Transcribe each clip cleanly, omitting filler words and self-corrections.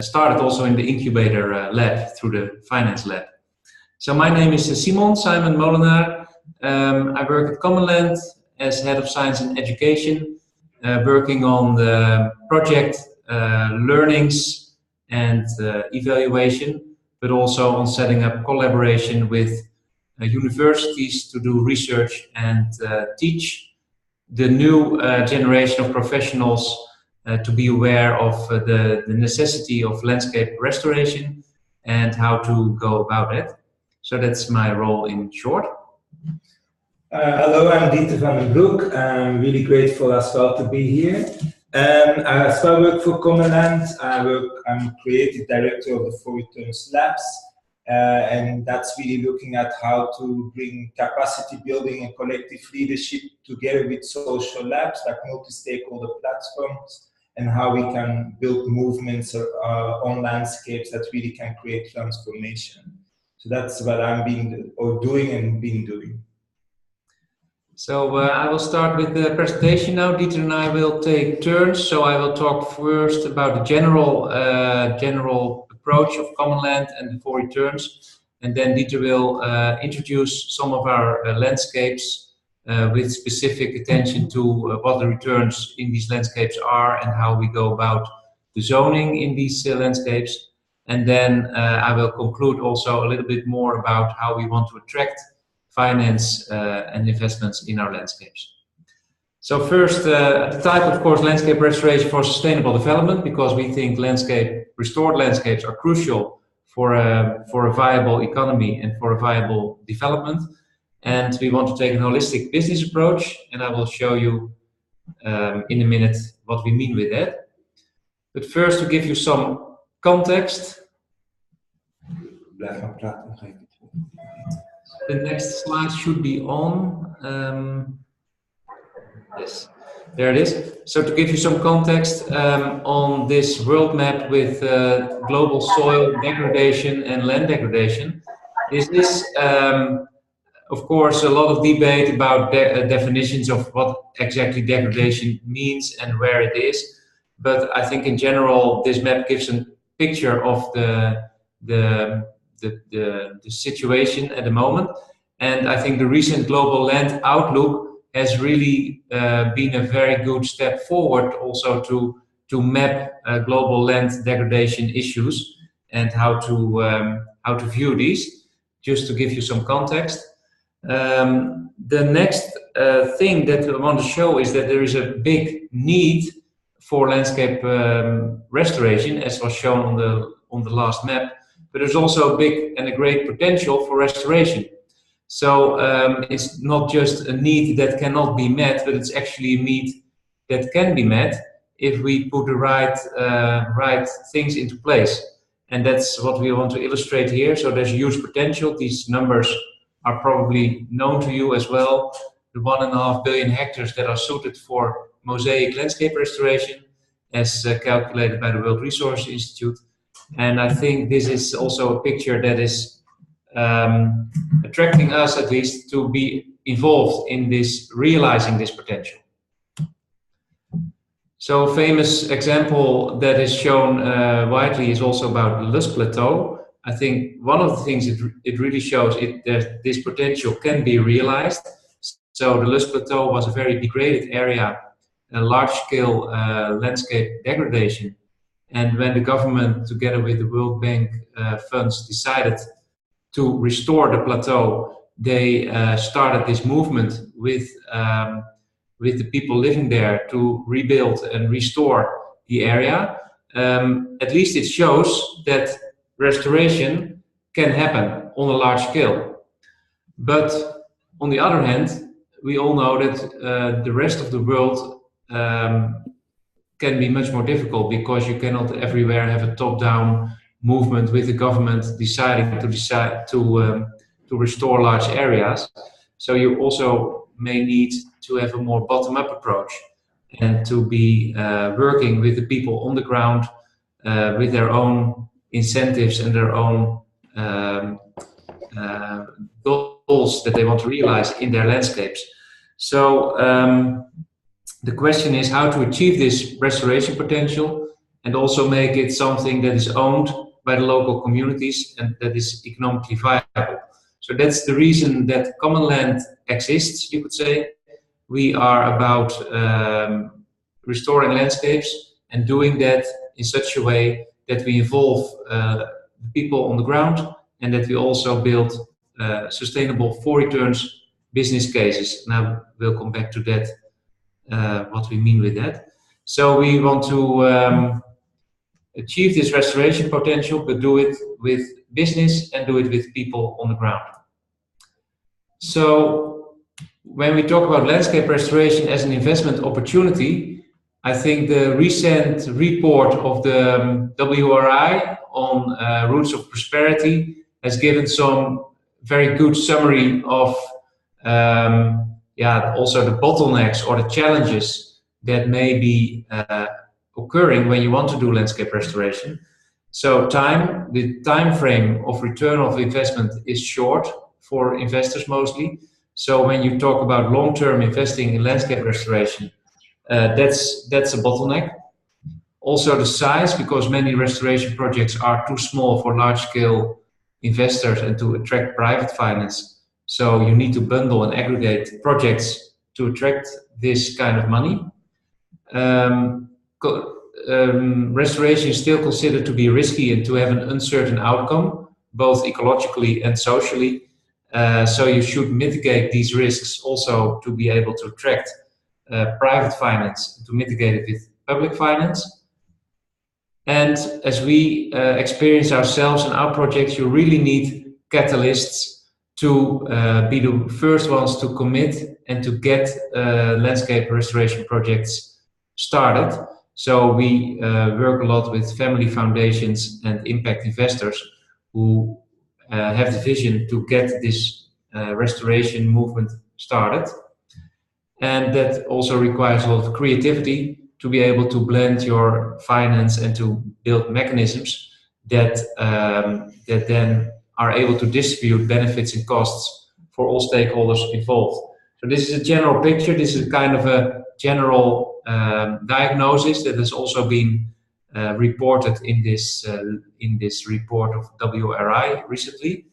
started also in the incubator lab through the finance lab. So my name is Simon Molenaar. I work at Commonland as head of science and education, working on the project learnings and evaluation, but also on setting up collaboration with universities to do research and teach the new generation of professionals to be aware of the necessity of landscape restoration and how to go about it. So that's my role in short. Hello, I'm Dieter van den Broek. I'm really grateful as well to be here. I as well work for Commonland. I'm creative director of the 4 Returns Labs, and that's really looking at how to bring capacity building and collective leadership together with social labs, like multi-stakeholder platforms, and how we can build movements on landscapes that really can create transformation. So that's what I'm been doing. So I will start with the presentation now. Dieter and I will take turns. So I will talk first about the general approach of Commonland and the 4 Returns, and then Dieter will introduce some of our landscapes with specific attention to what the returns in these landscapes are and how we go about the zoning in these landscapes. And then I will conclude also a little bit more about how we want to attract finance and investments in our landscapes. So first, the type, of course, landscape restoration for sustainable development, because we think restored landscapes are crucial for a viable economy and for a viable development. And we want to take a holistic business approach, and I will show you in a minute what we mean with that. But first, to give you some context. The next slide should be on. Yes, there it is. So to give you some context on this world map with global soil degradation and land degradation, this is, of course, a lot of debate about definitions of what exactly degradation means and where it is. But I think in general, this map gives a picture of the situation at the moment, and I think the recent global land outlook has really been a very good step forward also to map global land degradation issues and how to view these. Just to give you some context, the next thing that I want to show is that there is a big need for landscape restoration, as was shown on the last map. But there's also a big and a great potential for restoration. So it's not just a need that cannot be met, but it's actually a need that can be met if we put the right things into place. And that's what we want to illustrate here. So there's huge potential. These numbers are probably known to you as well. The 1.5 billion hectares that are suited for mosaic landscape restoration, as calculated by the World Resources Institute. And I think this is also a picture that is attracting us, at least, to be involved in this, realizing this potential. So a famous example that is shown widely is also about the Lus Plateau. I think one of the things it really shows that this potential can be realized. So the Lus Plateau was a very degraded area, a large-scale landscape degradation. And when the government, together with the World Bank funds, decided to restore the plateau, they started this movement with the people living there to rebuild and restore the area. At least it shows that restoration can happen on a large scale. But on the other hand, we all know that the rest of the world can be much more difficult, because you cannot everywhere have a top-down movement with the government deciding to restore large areas. So you also may need to have a more bottom-up approach and to be working with the people on the ground with their own incentives and their own goals that they want to realize in their landscapes. So the question is how to achieve this restoration potential and also make it something that is owned by the local communities and that is economically viable. So that's the reason that Commonland exists, you could say. We are about restoring landscapes and doing that in such a way that we involve the people on the ground and that we also build sustainable for returns business cases. Now we'll come back to that, what we mean with that. So we want to achieve this restoration potential, but do it with business and do it with people on the ground. So when we talk about landscape restoration as an investment opportunity, I think the recent report of the WRI on Roots of Prosperity has given some very good summary of also the bottlenecks or the challenges that may be occurring when you want to do landscape restoration. So the time frame of return of investment is short for investors mostly. So when you talk about long-term investing in landscape restoration, that's a bottleneck. Also the size, because many restoration projects are too small for large-scale investors and to attract private finance. So you need to bundle and aggregate projects to attract this kind of money. Restoration is still considered to be risky and to have an uncertain outcome, both ecologically and socially. So you should mitigate these risks also to be able to attract private finance, to mitigate it with public finance. And as we experience ourselves in our projects, you really need catalysts to be the first ones to commit and to get landscape restoration projects started. So we work a lot with family foundations and impact investors who have the vision to get this restoration movement started. And that also requires a lot of creativity to be able to blend your finance and to build mechanisms that, that then are able to distribute benefits and costs for all stakeholders involved. So this is a general picture. This is kind of a general diagnosis that has also been reported in this report of WRI recently.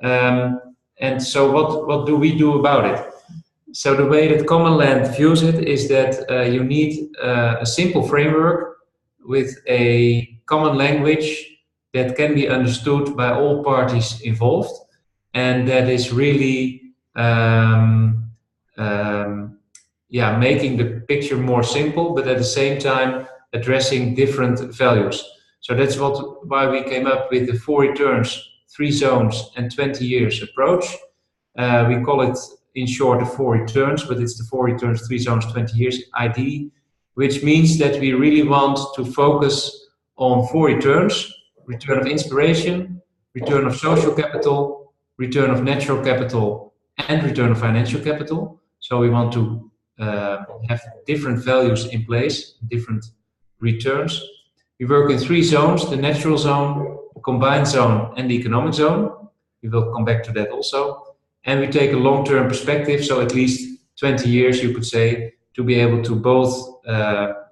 And so what do we do about it? So the way that Commonland views it is that you need a simple framework with a common language that can be understood by all parties involved, and that is really making the picture more simple, but at the same time addressing different values. So that's why we came up with the 4 returns, 3 zones, and 20 years approach. We call it, in short, the 4 returns, but it's the 4 returns, 3 zones, 20 years ID, which means that we really want to focus on 4 returns: return of inspiration, return of social capital, return of natural capital, and return of financial capital. So we want to have different values in place, different returns. We work in 3 zones: the natural zone, the combined zone, and the economic zone. We will come back to that also. And we take a long-term perspective, so at least 20 years, you could say, to be able to both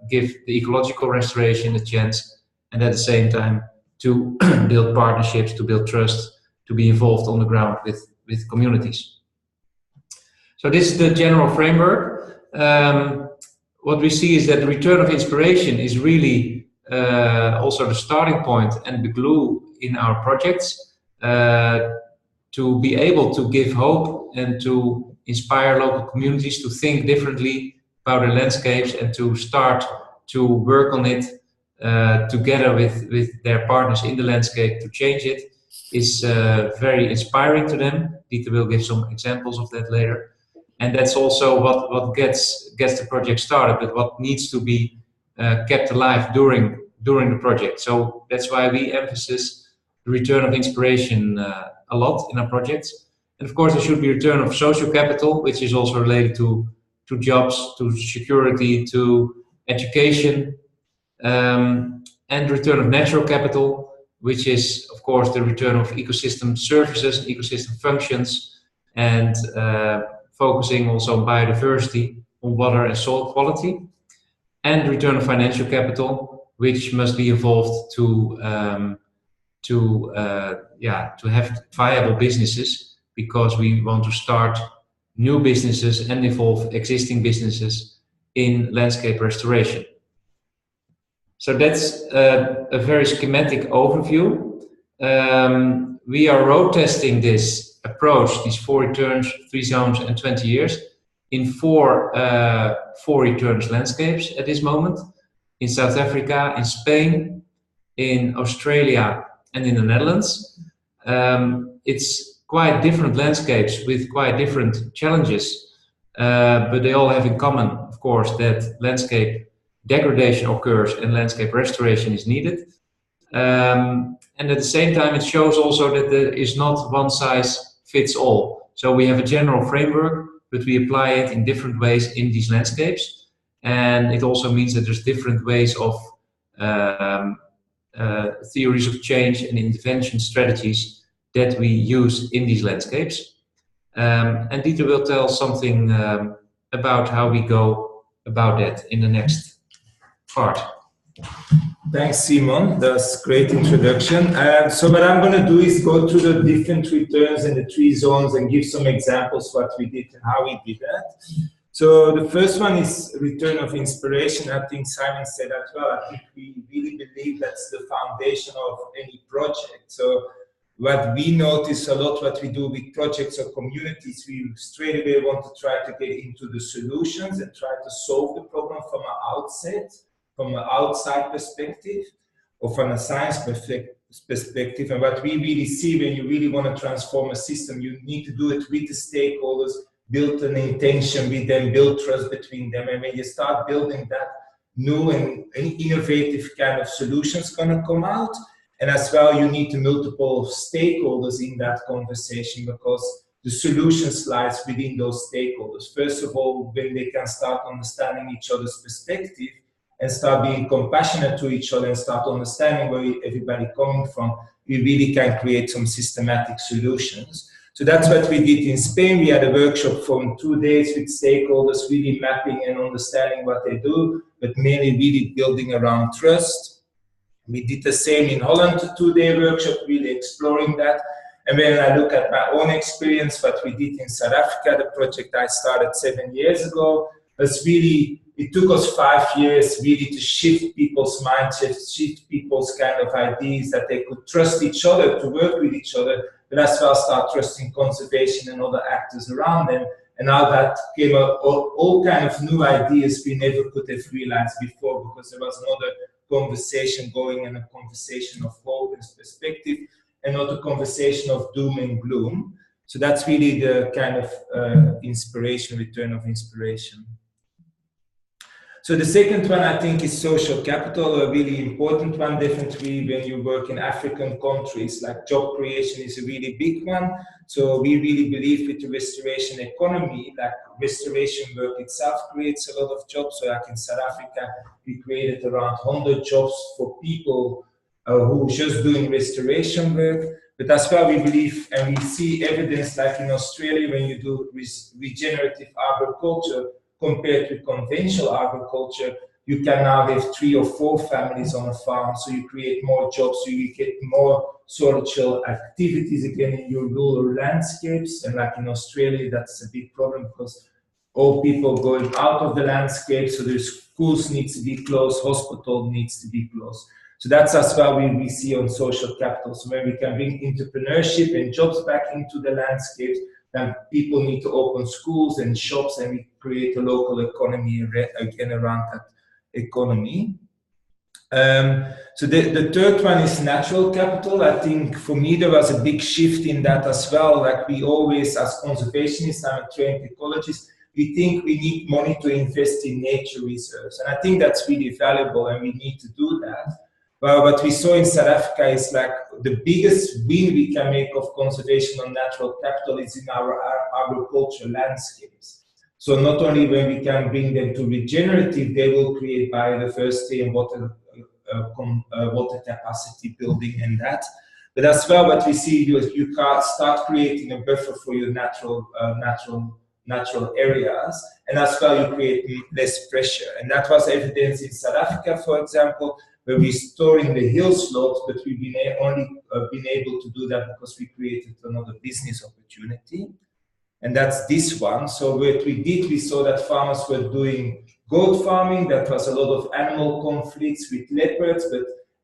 give the ecological restoration a chance and at the same time to build partnerships, to build trust, to be involved on the ground with communities. So this is the general framework. What we see is that the return of inspiration is really also the starting point and the glue in our projects to be able to give hope and to inspire local communities to think differently about their landscapes and to start to work on it together with their partners in the landscape to change it is very inspiring to them. Dieter will give some examples of that later. And that's also what gets the project started, but what needs to be kept alive during the project. So that's why we emphasize the return of inspiration a lot in our projects. And of course, there should be a return of social capital, which is also related to jobs, to security, to education, and return of natural capital, which is, of course, the return of ecosystem services, ecosystem functions, and focusing also on biodiversity, on water and soil quality, and return of financial capital, which must be involved to have viable businesses, because we want to start new businesses and involve existing businesses in landscape restoration. So that's a very schematic overview. We are road testing this approach, these 4 returns, 3 zones and 20 years, in 4 returns landscapes at this moment, in South Africa, in Spain, in Australia and in the Netherlands. It's quite different landscapes with quite different challenges, but they all have in common, of course, that landscape degradation occurs and landscape restoration is needed. And at the same time, it shows also that there is not one size fits all. So we have a general framework, but we apply it in different ways in these landscapes. And it also means that there's different ways of theories of change and intervention strategies that we use in these landscapes. And Dieter will tell something about how we go about that in the next part. Thanks, Simon. That's a great introduction. So what I'm going to do is go through the different returns and the 3 zones and give some examples what we did and how we did that. So the first one is return of inspiration. I think Simon said that well. I think we really believe that's the foundation of any project. So what we notice a lot, what we do with projects or communities, we straight away want to try to get into the solutions and try to solve the problem from an outset, from an outside perspective, or from a science perspective. And what we really see when you really want to transform a system, you need to do it with the stakeholders, build an intention with them, build trust between them. And when you start building that, new and innovative kind of solutions gonna come out. And as well, you need to multiple stakeholders in that conversation, because the solutions lies within those stakeholders. First of all, when they can start understanding each other's perspective and start being compassionate to each other and start understanding where everybody coming from, we really can create some systematic solutions. So that's what we did in Spain. We had a workshop for 2 days with stakeholders, really mapping and understanding what they do, but mainly really building around trust. We did the same in Holland, a 2-day workshop, really exploring that. And when I look at my own experience, what we did in South Africa, the project I started 7 years ago, was really, it took us 5 years really to shift people's mindsets, shift people's kind of ideas, that they could trust each other, to work with each other, but as well start trusting conservation and other actors around them. And now that came up all kind of new ideas we never could have realized before, because there was another conversation going and a conversation of hope and perspective, and not a conversation of doom and gloom. So that's really the kind of inspiration, return of inspiration. So the second one, I think, is social capital, a really important one, definitely when you work in African countries, like job creation is a really big one. So we really believe with the restoration economy, like restoration work itself creates a lot of jobs. So like in South Africa, we created around 100 jobs for people who are just doing restoration work. But as well, we believe, and we see evidence like in Australia, when you do regenerative agriculture, compared to conventional agriculture, you can now have 3 or 4 families on a farm, so you create more jobs, so you get more social activities again in your rural landscapes. And like in Australia, that's a big problem, because all people going out of the landscape, so the schools needs to be closed, hospital needs to be closed. So that's as well we see on social capital. So when we can bring entrepreneurship and jobs back into the landscapes, then people need to open schools and shops, and we create a local economy again around that economy. So the third one is natural capital. I think for me there was a big shift in that as well. Like we always, as conservationists, I'm a trained ecologist, we think we need money to invest in nature reserves. And I think that's really valuable, and we need to do that. Well, what we saw in South Africa is like the biggest win we can make of conservation on natural capital is in our agricultural landscapes. So not only when we can bring them to regenerative, they will create biodiversity and water capacity building and that. But as well, what we see is you can start creating a buffer for your natural areas, and as well you create less pressure. And that was evidence in South Africa, for example, we're restoring the hill slopes, but we've been only been able to do that because we created another business opportunity. And that's this one. So what we did, we saw that farmers were doing goat farming. That was a lot of animal conflicts with leopards,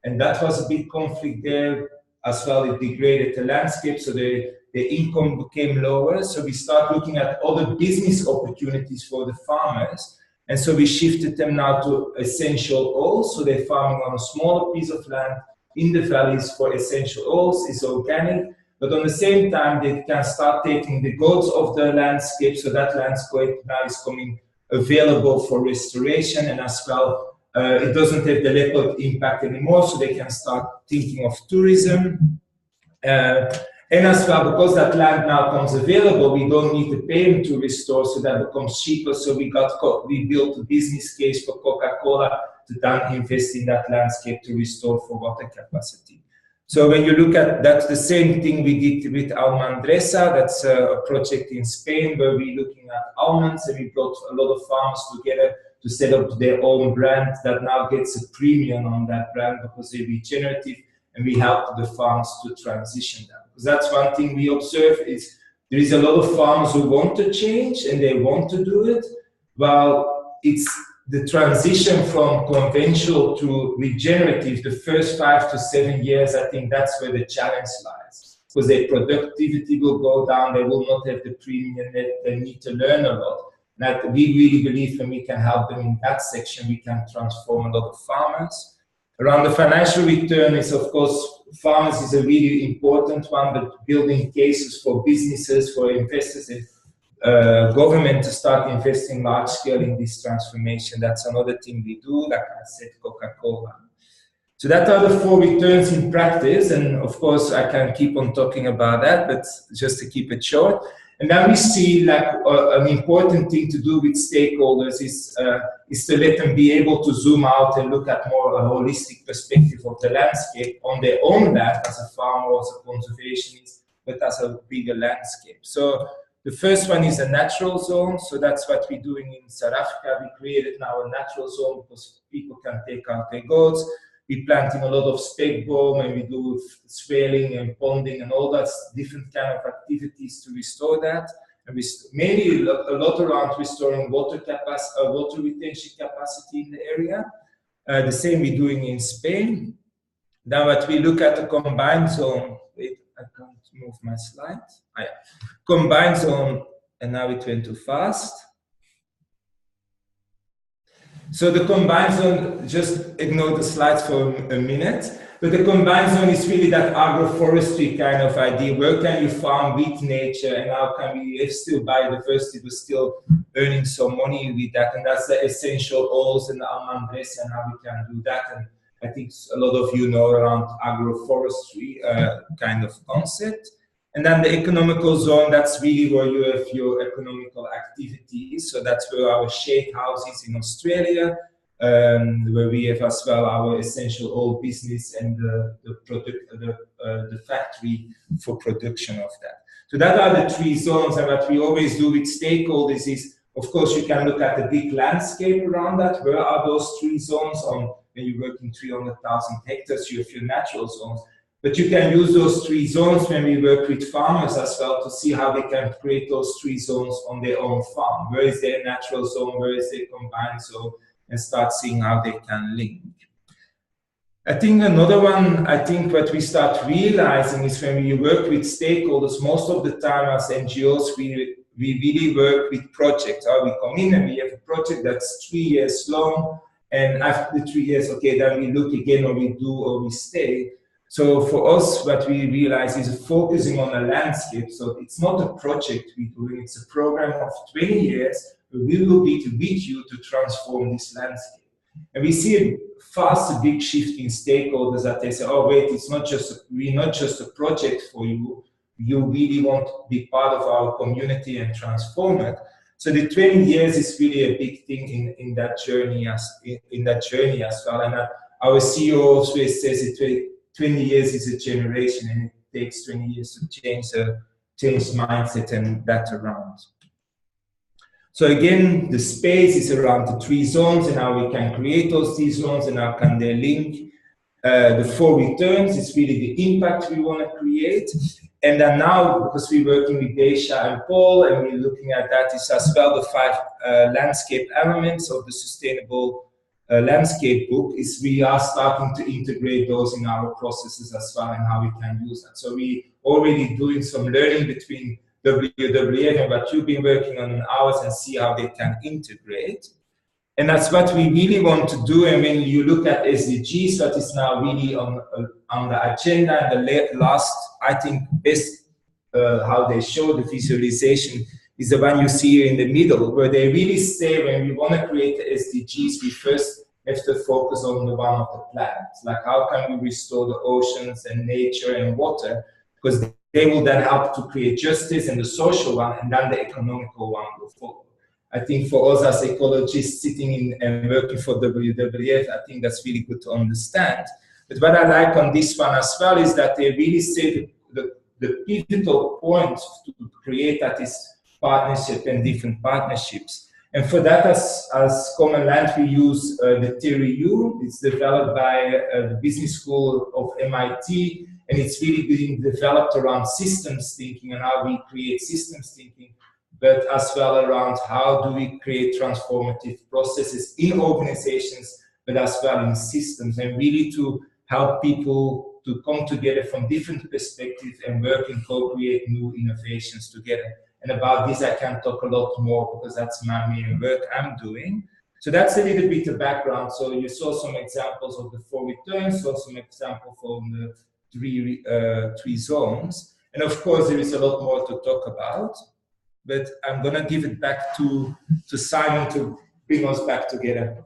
and that was a big conflict there as well. It degraded the landscape, so the income became lower. So we start looking at other business opportunities for the farmers. And so we shifted them now to essential oils. So they're farming on a smaller piece of land in the valleys for essential oils. It's organic. But on the same time, they can start taking the goats off the landscape, so that landscape now is coming available for restoration, and as well, it doesn't have the leopard impact anymore, so they can start thinking of tourism. And as well, because that land now comes available, we don't need to pay them to restore, so that becomes cheaper. So we built a business case for Coca-Cola to then invest in that landscape to restore for water capacity. So when you look at that's the same thing we did with Almendresa. That's a project in Spain where we're looking at almonds, and we brought a lot of farmers together to set up their own brand that now gets a premium on that brand because they're regenerative, and we help the farmers to transition them. Because that's one thing we observe is there is a lot of farmers who want to change and they want to do it. Well, it's the transition from conventional to regenerative, the first 5 to 7 years, I think that's where the challenge lies. Because their productivity will go down, they will not have the premium, they need to learn a lot. And we really believe when we can help them in that section, we can transform a lot of farmers. Around the financial return is, of course, farmers is a really important one, but building cases for businesses, for investors, and government to start investing large scale in this transformation. That's another thing we do, like I said, Coca-Cola. So that are the 4 returns in practice, and of course I can keep on talking about that, but just to keep it short. And then we see like an important thing to do with stakeholders is to let them be able to zoom out and look at more a holistic perspective of the landscape on their own land as a farmer or as a conservationist, but as a bigger landscape. So the first one is a natural zone. So that's what we're doing in South Africa. We created now a natural zone because people can take out their goats. We're planting a lot of spec boom, and we do swelling and ponding and all that different kind of activities to restore that. And we mainly a lot around restoring water capacity, water retention capacity in the area. The same we're doing in Spain. Now, what we look at the combined zone. Wait, I can't move my slide. Oh, yeah. Combined zone, and now it went too fast. So the combined zone, just ignore the slides for a minute, but the combined zone is really that agroforestry kind of idea. Where can you farm with nature, and how can we have still biodiversity but still earning some money with that? And that's the essential oils and the Almendresa and how we can do that. And I think a lot of you know around agroforestry kind of concept. And then the economical zone, that's really where you have your economical activities. So that's where our shade houses in Australia, where we have as well our essential oil business and the factory for production of that. So that are the 3 zones. And what we always do with stakeholders is, of course, you can look at the big landscape around that. Where are those 3 zones? When you work in 300,000 hectares, you have your natural zones. But you can use those 3 zones when we work with farmers as well to see how they can create those 3 zones on their own farm. Where is their natural zone? Where is their combined zone? And start seeing how they can link. I think another one, what we start realizing is when we work with stakeholders, most of the time as NGOs, we really work with projects. We come in and we have a project that's 3 years long. And after the 3 years, okay, then we look again, or we do, or we stay. So for us, what we realize is focusing on a landscape. So it's not a project we're doing, it's a program of 20 years where we will be with you to transform this landscape. And we see a fast, big shift in stakeholders that they say, oh wait, we're not just a project for you, you really want to be part of our community and transform it. So the 20 years is really a big thing in that journey as well. And our CEO always says it 20 years is a generation, and it takes 20 years to change mindset and that around. So again, the space is around the 3 zones and how we can create those 3 zones and how can they link. The 4 returns is really the impact we want to create. And then now, because we're working with Deisha and Paul, and we're looking at that, is as well the 5 landscape elements of the sustainable landscape book, is we are starting to integrate those in our processes as well and how we can use that. So we already doing some learning between WWF and what you've been working on in ours and see how they can integrate. And that's what we really want to do. And when you look at SDGs, that is now really on the agenda, and the last, I think, best how they show the visualization is the one you see here in the middle, where they really say when we want to create the SDGs, we first have to focus on the one of the planet. Like, how can we restore the oceans and nature and water? Because they will then help to create justice, and the social one, and then the economical one will follow. I think for us as ecologists sitting in and working for WWF, I think that's really good to understand. But what I like on this one as well is that they really say the pivotal point to create that is partnership and different partnerships. And for that, as Commonland, we use the theory U. It's developed by the business school of MIT, and it's really being developed around systems thinking and how we create systems thinking, but as well around how do we create transformative processes in organizations, but as well in systems, and really to help people to come together from different perspectives and work and co-create new innovations together. And about this, I can talk a lot more because that's my main work I'm doing. So that's a little bit of background. So you saw some examples of the 4 returns, saw some examples from the three zones. And of course, there is a lot more to talk about. But I'm going to give it back to Simon to bring us back together.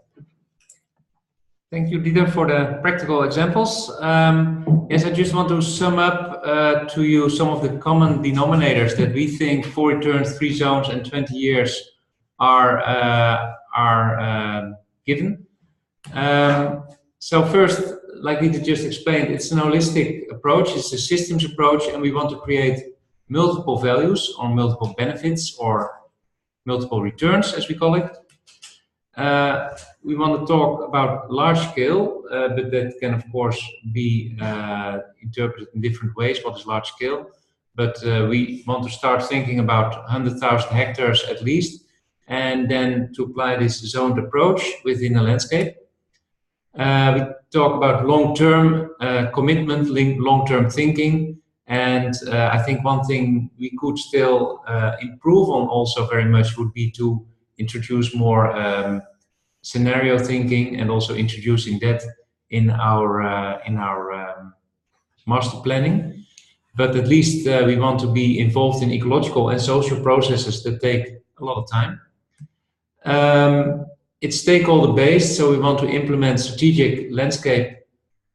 Thank you, Dieter, for the practical examples. Yes, I just want to sum up to you some of the common denominators that we think 4 returns, 3 zones, and 20 years are given. So first, like Dieter just explained, it's an holistic approach, it's a systems approach, and we want to create multiple values or multiple benefits or multiple returns, as we call it. We want to talk about large scale, but that can of course be interpreted in different ways. What is large scale? But we want to start thinking about 100,000 hectares at least, and then to apply this zoned approach within a landscape. We talk about long-term commitment, long-term thinking. And I think one thing we could still improve on also very much would be to introduce more scenario thinking, and also introducing that in our master planning. But at least we want to be involved in ecological and social processes that take a lot of time. It's stakeholder based, so we want to implement strategic landscape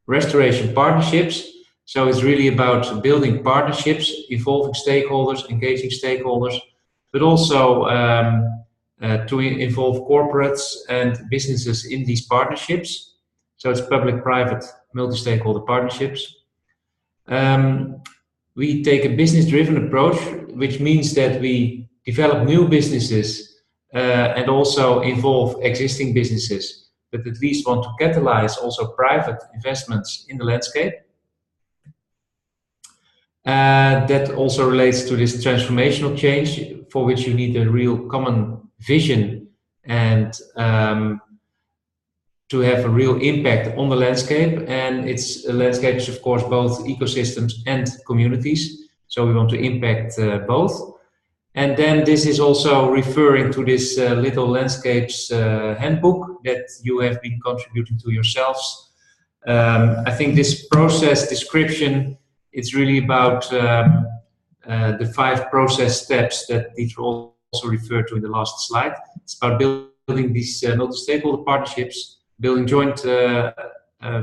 restoration partnerships. So it's really about building partnerships, involving stakeholders, engaging stakeholders, but also to involve corporates and businesses in these partnerships. So it's public-private, multi-stakeholder partnerships. We take a business-driven approach, which means that we develop new businesses and also involve existing businesses, but at least want to catalyze also private investments in the landscape. That also relates to this transformational change, for which you need a real common vision and to have a real impact on the landscape. And it's landscapes, of course, both ecosystems and communities. So we want to impact both. And then this is also referring to this little landscapes handbook that you have been contributing to yourselves. I think this process description, it's really about the 5 process steps that Dieter also referred to in the last slide. It's about building these multi-stakeholder partnerships, building joint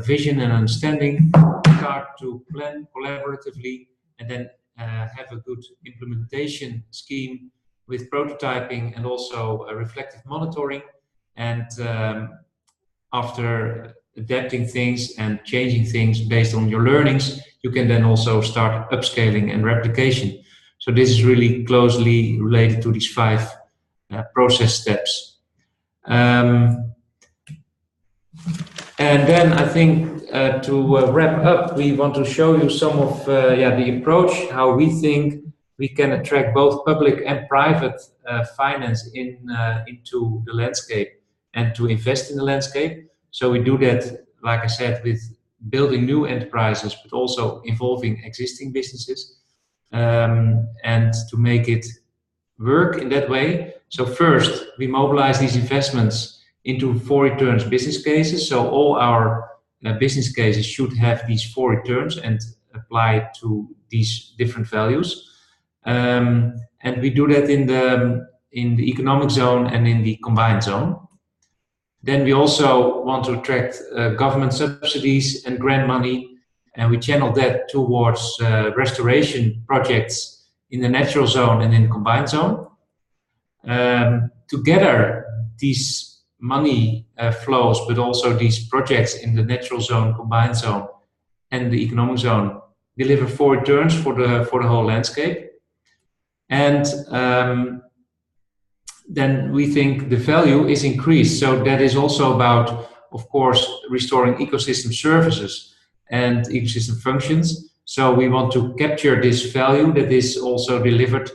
vision and understanding, start to plan collaboratively, and then have a good implementation scheme with prototyping and also reflective monitoring. And after adapting things and changing things based on your learnings, you can then also start upscaling and replication. So this is really closely related to these 5 process steps. And then I think wrap up, we want to show you some of the approach, how we think we can attract both public and private finance into the landscape and to invest in the landscape. So we do that, like I said, with building new enterprises, but also involving existing businesses, and to make it work in that way. So first, we mobilize these investments into 4 returns business cases. So all our business cases should have these 4 returns and apply to these different values. And we do that in the economic zone and in the combined zone. Then we also want to attract government subsidies and grant money, and we channel that towards restoration projects in the natural zone and in the combined zone. Together, these money flows, but also these projects in the natural zone, combined zone, and the economic zone deliver 4 returns for the whole landscape. And then we think the value is increased. So that is also about, of course, restoring ecosystem services and ecosystem functions. So we want to capture this value that is also delivered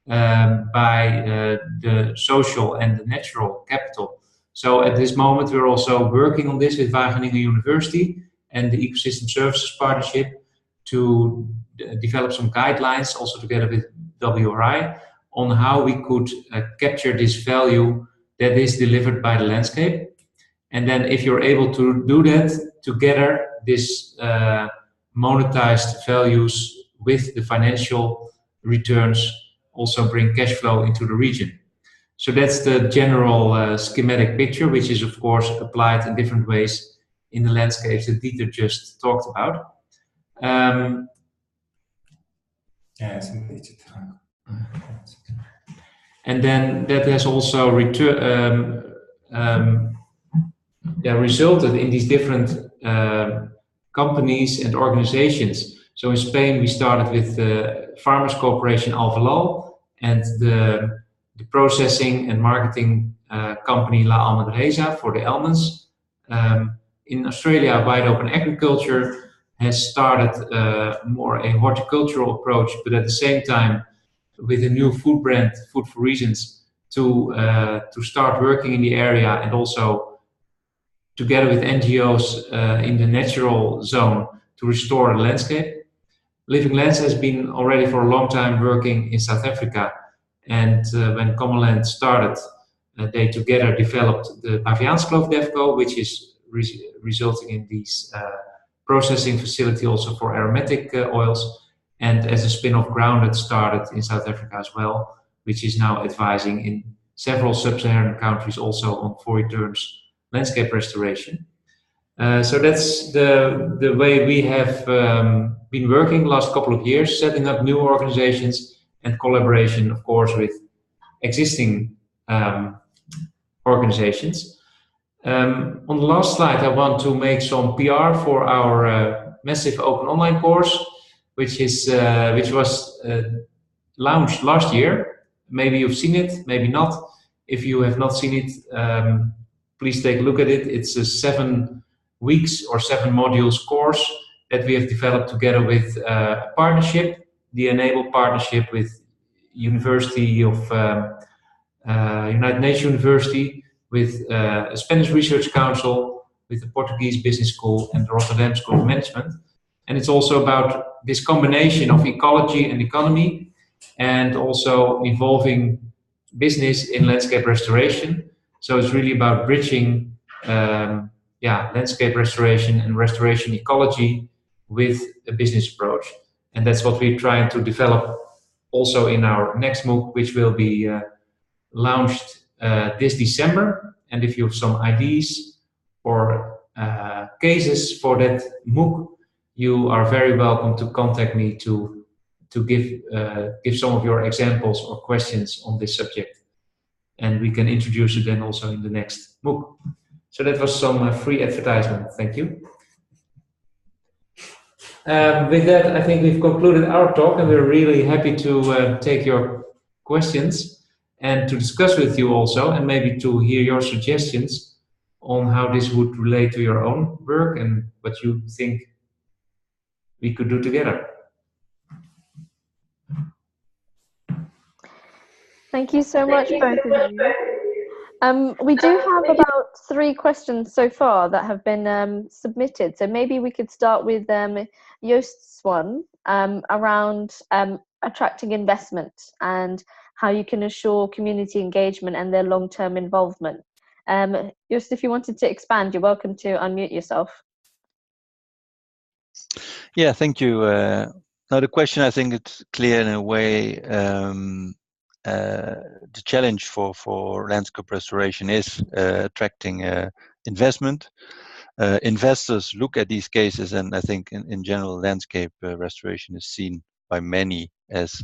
by the social and the natural capital. So at this moment, we're also working on this with Wageningen University and the Ecosystem Services Partnership to develop some guidelines, also together with WRI, on how we could capture this value that is delivered by the landscape. And then if you're able to do that together, this monetized values with the financial returns also bring cash flow into the region. So that's the general schematic picture, which is of course applied in different ways in the landscapes that Dieter just talked about. And then that has also resulted in these different companies and organizations. So in Spain, we started with the Farmers Corporation Alvalal and the processing and marketing company La Almendreza for the almonds. In Australia, Wide Open Agriculture has started more a horticultural approach, but at the same time with a new food brand, Food for Reasons, to start working in the area and also together with NGOs in the natural zone to restore the landscape. Living Lands has been already for a long time working in South Africa, and when Commonland started, they together developed the Baviaanskloof DevCo, which is resulting in these processing facility also for aromatic oils. And as a spin-off, Grounded started in South Africa as well, which is now advising in several sub-Saharan countries also on 4 returns landscape restoration. So that's the way we have been working the last couple of years, setting up new organizations and collaboration, of course, with existing organizations. On the last slide, I want to make some PR for our massive open online course, which was launched last year. Maybe you've seen it, maybe not. If you have not seen it, please take a look at it. It's a 7 weeks or 7 modules course that we have developed together with a partnership, the Enable partnership with University of United Nations University, with a Spanish Research Council, with the Portuguese Business School and the Rotterdam School of Management. And it's also about this combination of ecology and economy, and also involving business in landscape restoration. So it's really about bridging landscape restoration and restoration ecology with a business approach. And that's what we're trying to develop also in our next MOOC, which will be launched this December. And if you have some ideas or cases for that MOOC, you are very welcome to contact me to give some of your examples or questions on this subject. And we can introduce it then also in the next MOOC. So that was some free advertisement. Thank you. With that, I think we've concluded our talk, and we're really happy to take your questions and to discuss with you also, and maybe to hear your suggestions on how this would relate to your own work and what you think we could do together. Thank you so much, both of you. We do have about 3 questions so far that have been submitted. So maybe we could start with Joost's one around attracting investment and how you can assure community engagement and their long-term involvement. Joost, if you wanted to expand, you're welcome to unmute yourself. Yeah, thank you. Now the question, I think it's clear in a way. The challenge for landscape restoration is attracting investment. Investors look at these cases, and I think in general landscape restoration is seen by many as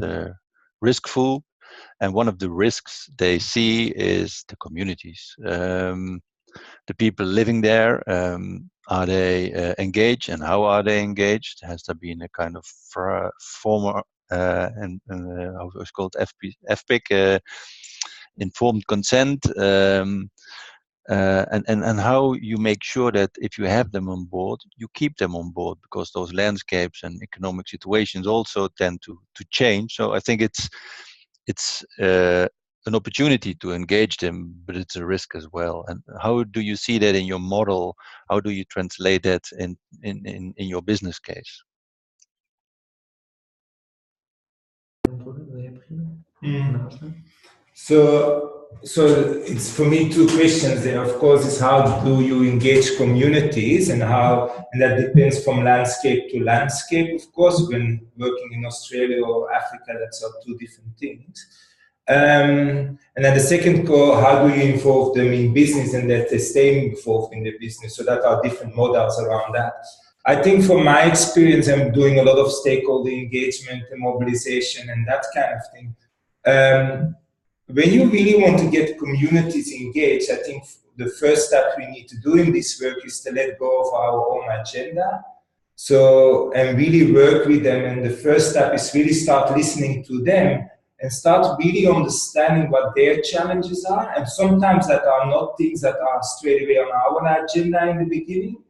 riskful. And one of the risks they see is the communities. The people living there, are they engaged, and how are they engaged? Has there been a kind of former and how it's called FPIC, informed consent, and how you make sure that if you have them on board, you keep them on board, because those landscapes and economic situations also tend to change. So I think it's an opportunity to engage them, but it's a risk as well. And how do you see that in your model? How do you translate that in your business case? So it's for me 2 questions there. Of course, is how do you engage communities, and that depends from landscape to landscape. Of course, when working in Australia or Africa, that's 2 different things. And then the second call, how do you involve them in business and that they stay involved in the business? So that are different models around that. I think from my experience, I'm doing a lot of stakeholder engagement and mobilization and that kind of thing. When you really want to get communities engaged, I think the first step we need to do in this work is to let go of our own agenda. So, and really work with them. And the first step is really start listening to them and start really understanding what their challenges are. And sometimes that are not things that are straight away on our agenda in the beginning,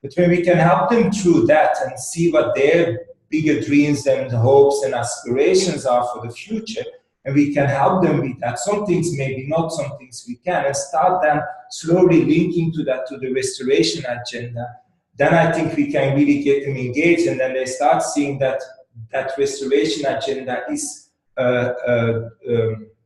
but when we can help them through that and see what their bigger dreams and hopes and aspirations are for the future, and we can help them with that. Some things maybe not, some things we can, and start then slowly linking to that, to the restoration agenda. Then I think we can really get them engaged, and then they start seeing that that restoration agenda is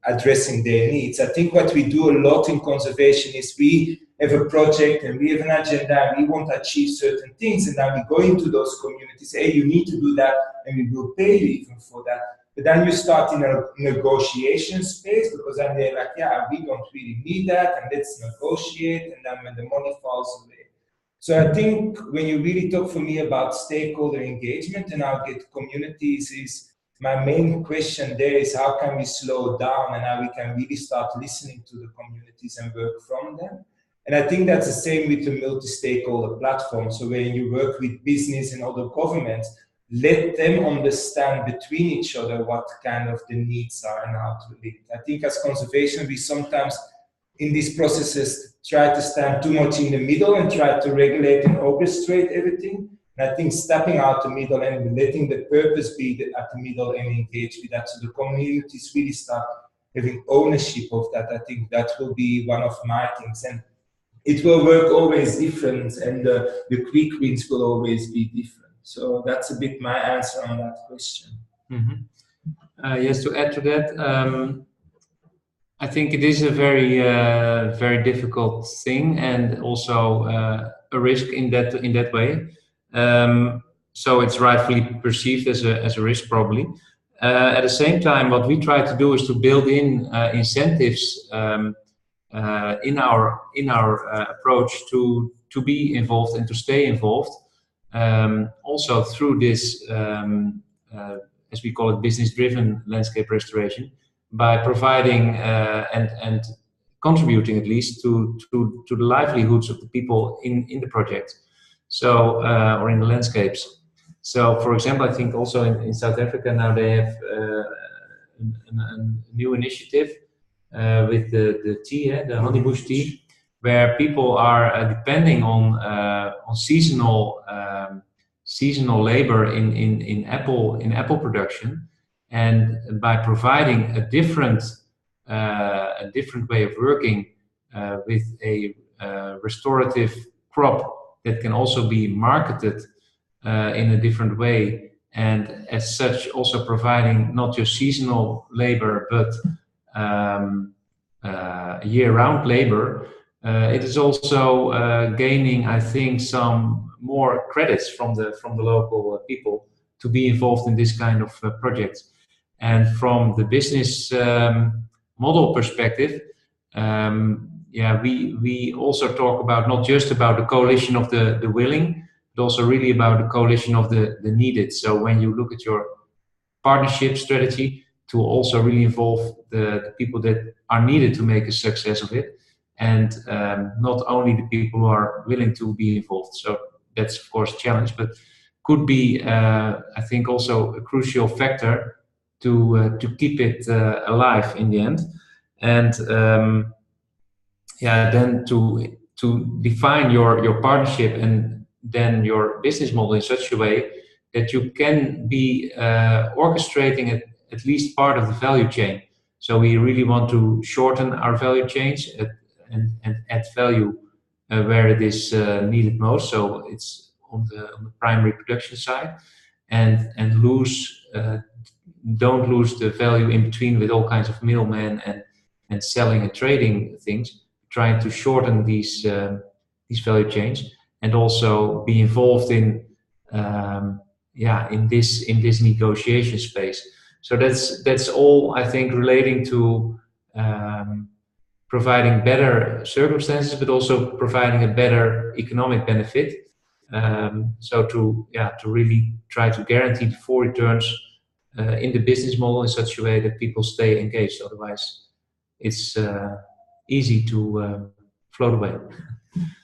addressing their needs. I think what we do a lot in conservation is we have a project and we have an agenda and we want to achieve certain things, and then we go into those communities, hey, you need to do that, and we will pay you even for that. But then you start in a negotiation space, because then they're like, yeah, we don't really need that, and let's negotiate, and then when the money falls away. So I think when you really talk for me about stakeholder engagement and how get communities, is my main question there is how can we slow down and how we can really start listening to the communities and work from them. And I think that's the same with the multi-stakeholder platform. So when you work with business and other governments, let them understand between each other what kind of the needs are and how to link. I think as conservation, we sometimes in these processes try to stand too much in the middle and try to regulate and orchestrate everything. And I think stepping out the middle and letting the purpose be at the middle and engage with that, so the communities really start having ownership of that. I think that will be one of my things. And it will work always different, and the quick wins will always be different. So that's a bit my answer on that question. Mm-hmm. Yes, to add to that, I think it is a very, very difficult thing, and also a risk in that way. So it's rightfully perceived as a risk, probably. At the same time, what we try to do is to build in incentives in our approach to be involved and to stay involved. Also through this, as we call it, business-driven landscape restoration, by providing and contributing at least to the livelihoods of the people in the project, so or in the landscapes. So, for example, I think also in South Africa now they have a new initiative with the tea, the honeybush tea, where people are depending on seasonal labor in apple production, and by providing a different way of working with a restorative crop that can also be marketed in a different way, and as such also providing not just seasonal labor but year-round labor, it is also gaining, I think, some more credits from the local people to be involved in this kind of projects. And from the business model perspective, yeah, we also talk about not just about the coalition of the willing, but also really about the coalition of the needed. So when you look at your partnership strategy, to also really involve the people that are needed to make a success of it, and not only the people who are willing to be involved. So that's of course a challenge, but could be, I think, also a crucial factor to keep it alive in the end. And yeah, then to define your partnership and then your business model in such a way that you can be orchestrating at least part of the value chain. So we really want to shorten our value chains and add value where it is needed most. So it's on the primary production side, and don't lose the value in between with all kinds of middlemen and selling and trading things. Trying to shorten these value chains, and also be involved in this negotiation space. So that's all, I think, relating to providing better circumstances, but also providing a better economic benefit. So to really try to guarantee the full returns in the business model in such a way that people stay engaged. Otherwise, it's easy to float away.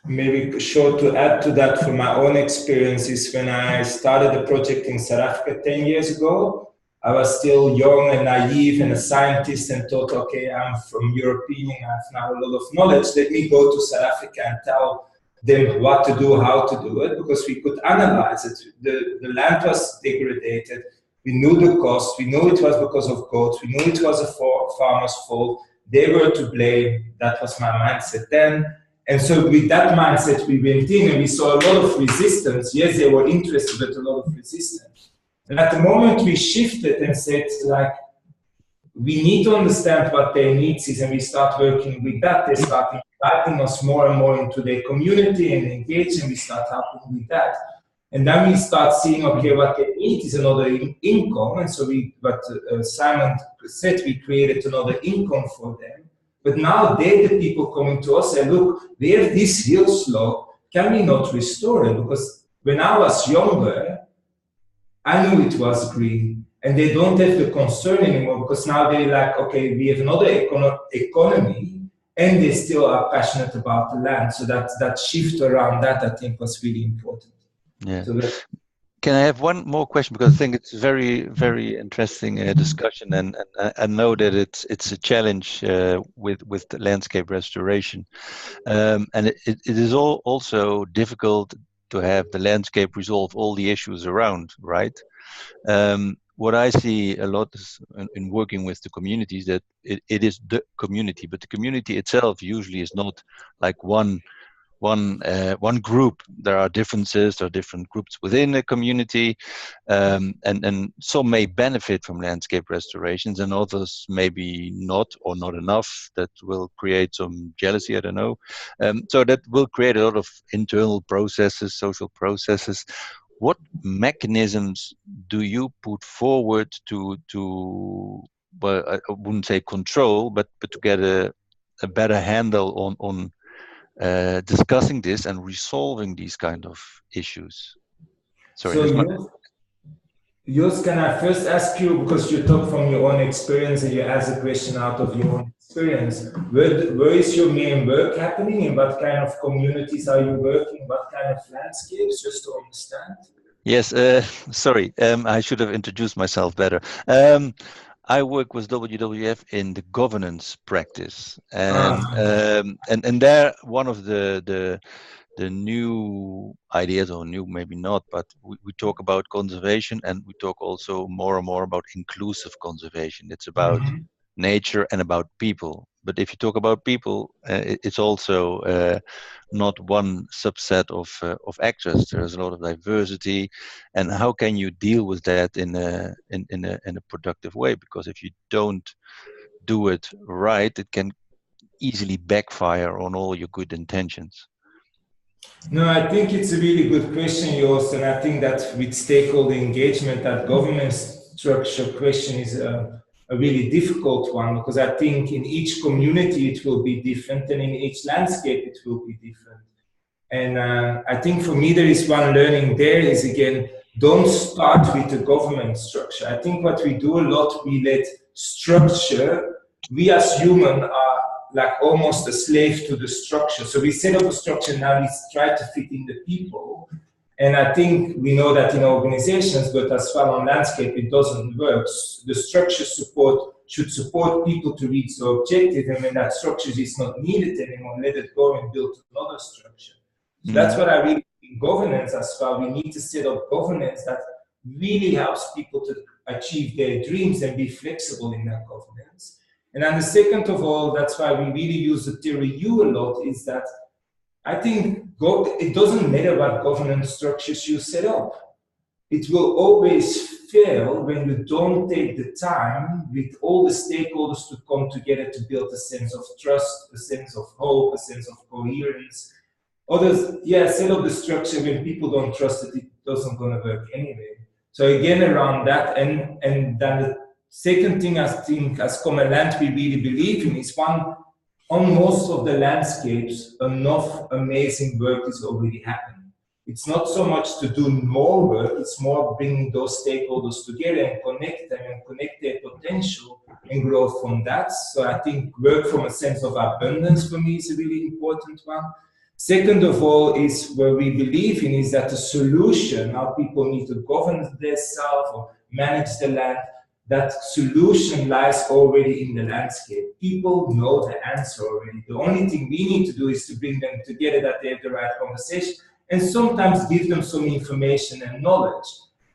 Maybe short to add to that from my own experiences, when I started the project in South Africa 10 years ago, I was still young and naive and a scientist and thought, okay, I'm from European, I have now a lot of knowledge, let me go to South Africa and tell them what to do, how to do it, because we could analyze it. The land was degraded, we knew the cost, we knew it was because of goats, we knew it was a farmer's fault, they were to blame. That was my mindset then. And so with that mindset, we went in and we saw a lot of resistance. Yes, they were interested, but a lot of resistance. And at the moment we shifted and said, like, we need to understand what their needs is, and we start working with that. They start inviting us more and more into their community and engage, and we start helping with that. And then we start seeing, okay, what they need is another income. And so Simon said, we created another income for them. But now they're the people coming to us and look, we have this hill slope, can we not restore it? Because when I was younger, I knew it was green, and they don't have the concern anymore, because now they're like, okay, we have another economy, and they still are passionate about the land. So that shift around that, I think, was really important. Yeah. So can I have one more question, because I think it's very, very interesting discussion, and I know that it's a challenge with the landscape restoration, and it is also difficult to have the landscape resolve all the issues around, right? What I see a lot is in working with the communities, that it is the community, but the community itself usually is not like one group. There are differences, there are different groups within the community, and some may benefit from landscape restorations and others maybe not, or not enough. That will create some jealousy, I don't know. So that will create a lot of internal processes, social processes. What mechanisms do you put forward to well, I wouldn't say control, but to get a better handle on discussing this and resolving these kind of issues? Sorry. So Jos, can I first ask you, because you talk from your own experience and you ask a question out of your own experience, where is your main work happening, and what kind of communities are you working, what kind of landscapes, just to understand? Yes, sorry, I should have introduced myself better. I work with WWF in the governance practice, and there one of the new ideas, or new maybe not, but we talk about conservation, and we talk also more and more about inclusive conservation. It's about nature and about people. But if you talk about people, it's also not one subset of actors. There's a lot of diversity, and how can you deal with that in a productive way? Because if you don't do it right, it can easily backfire on all your good intentions. No, I think it's a really good question, Joost, and I think that with stakeholder engagement, that governance structure question is a really difficult one, because I think in each community it will be different, and in each landscape it will be different. And I think for me there is one learning there is, again, don't start with the government structure. I think what we do a lot, we let structure, we as human are like almost a slave to the structure. So we set up a structure, now we try to fit in the people. And I think we know that in organizations, but as well on landscape, it doesn't work. The structure should support people to reach the objective, and when that structure is not needed anymore, let it go and build another structure. So that's what I really think in governance as well. We need to set up governance that really helps people to achieve their dreams and be flexible in that governance. And then the second of all, that's why we really use the theory U a lot, is that I think it doesn't matter what governance structures you set up. It will always fail when you don't take the time with all the stakeholders to come together to build a sense of trust, a sense of hope, a sense of coherence. Others, set up the structure. When people don't trust it, it doesn't gonna work anyway. So again, around that, and then the second thing I think as Commonland we really believe in is one, on most of the landscapes, enough amazing work is already happening. It's not so much to do more work, it's more bringing those stakeholders together and connect them and connect their potential and grow from that. So I think work from a sense of abundance for me is a really important one. Second of all is where we believe in is that the solution, how people need to govern themselves or manage the land, that solution lies already in the landscape. People know the answer already. The only thing we need to do is to bring them together, that they have the right conversation, and sometimes give them some information and knowledge,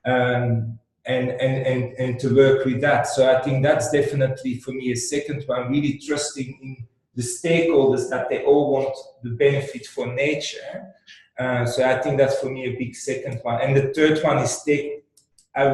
and to work with that. So I think that's definitely for me a second one, really trusting in the stakeholders that they all want the benefit for nature. So I think that's for me a big second one. And the third one is I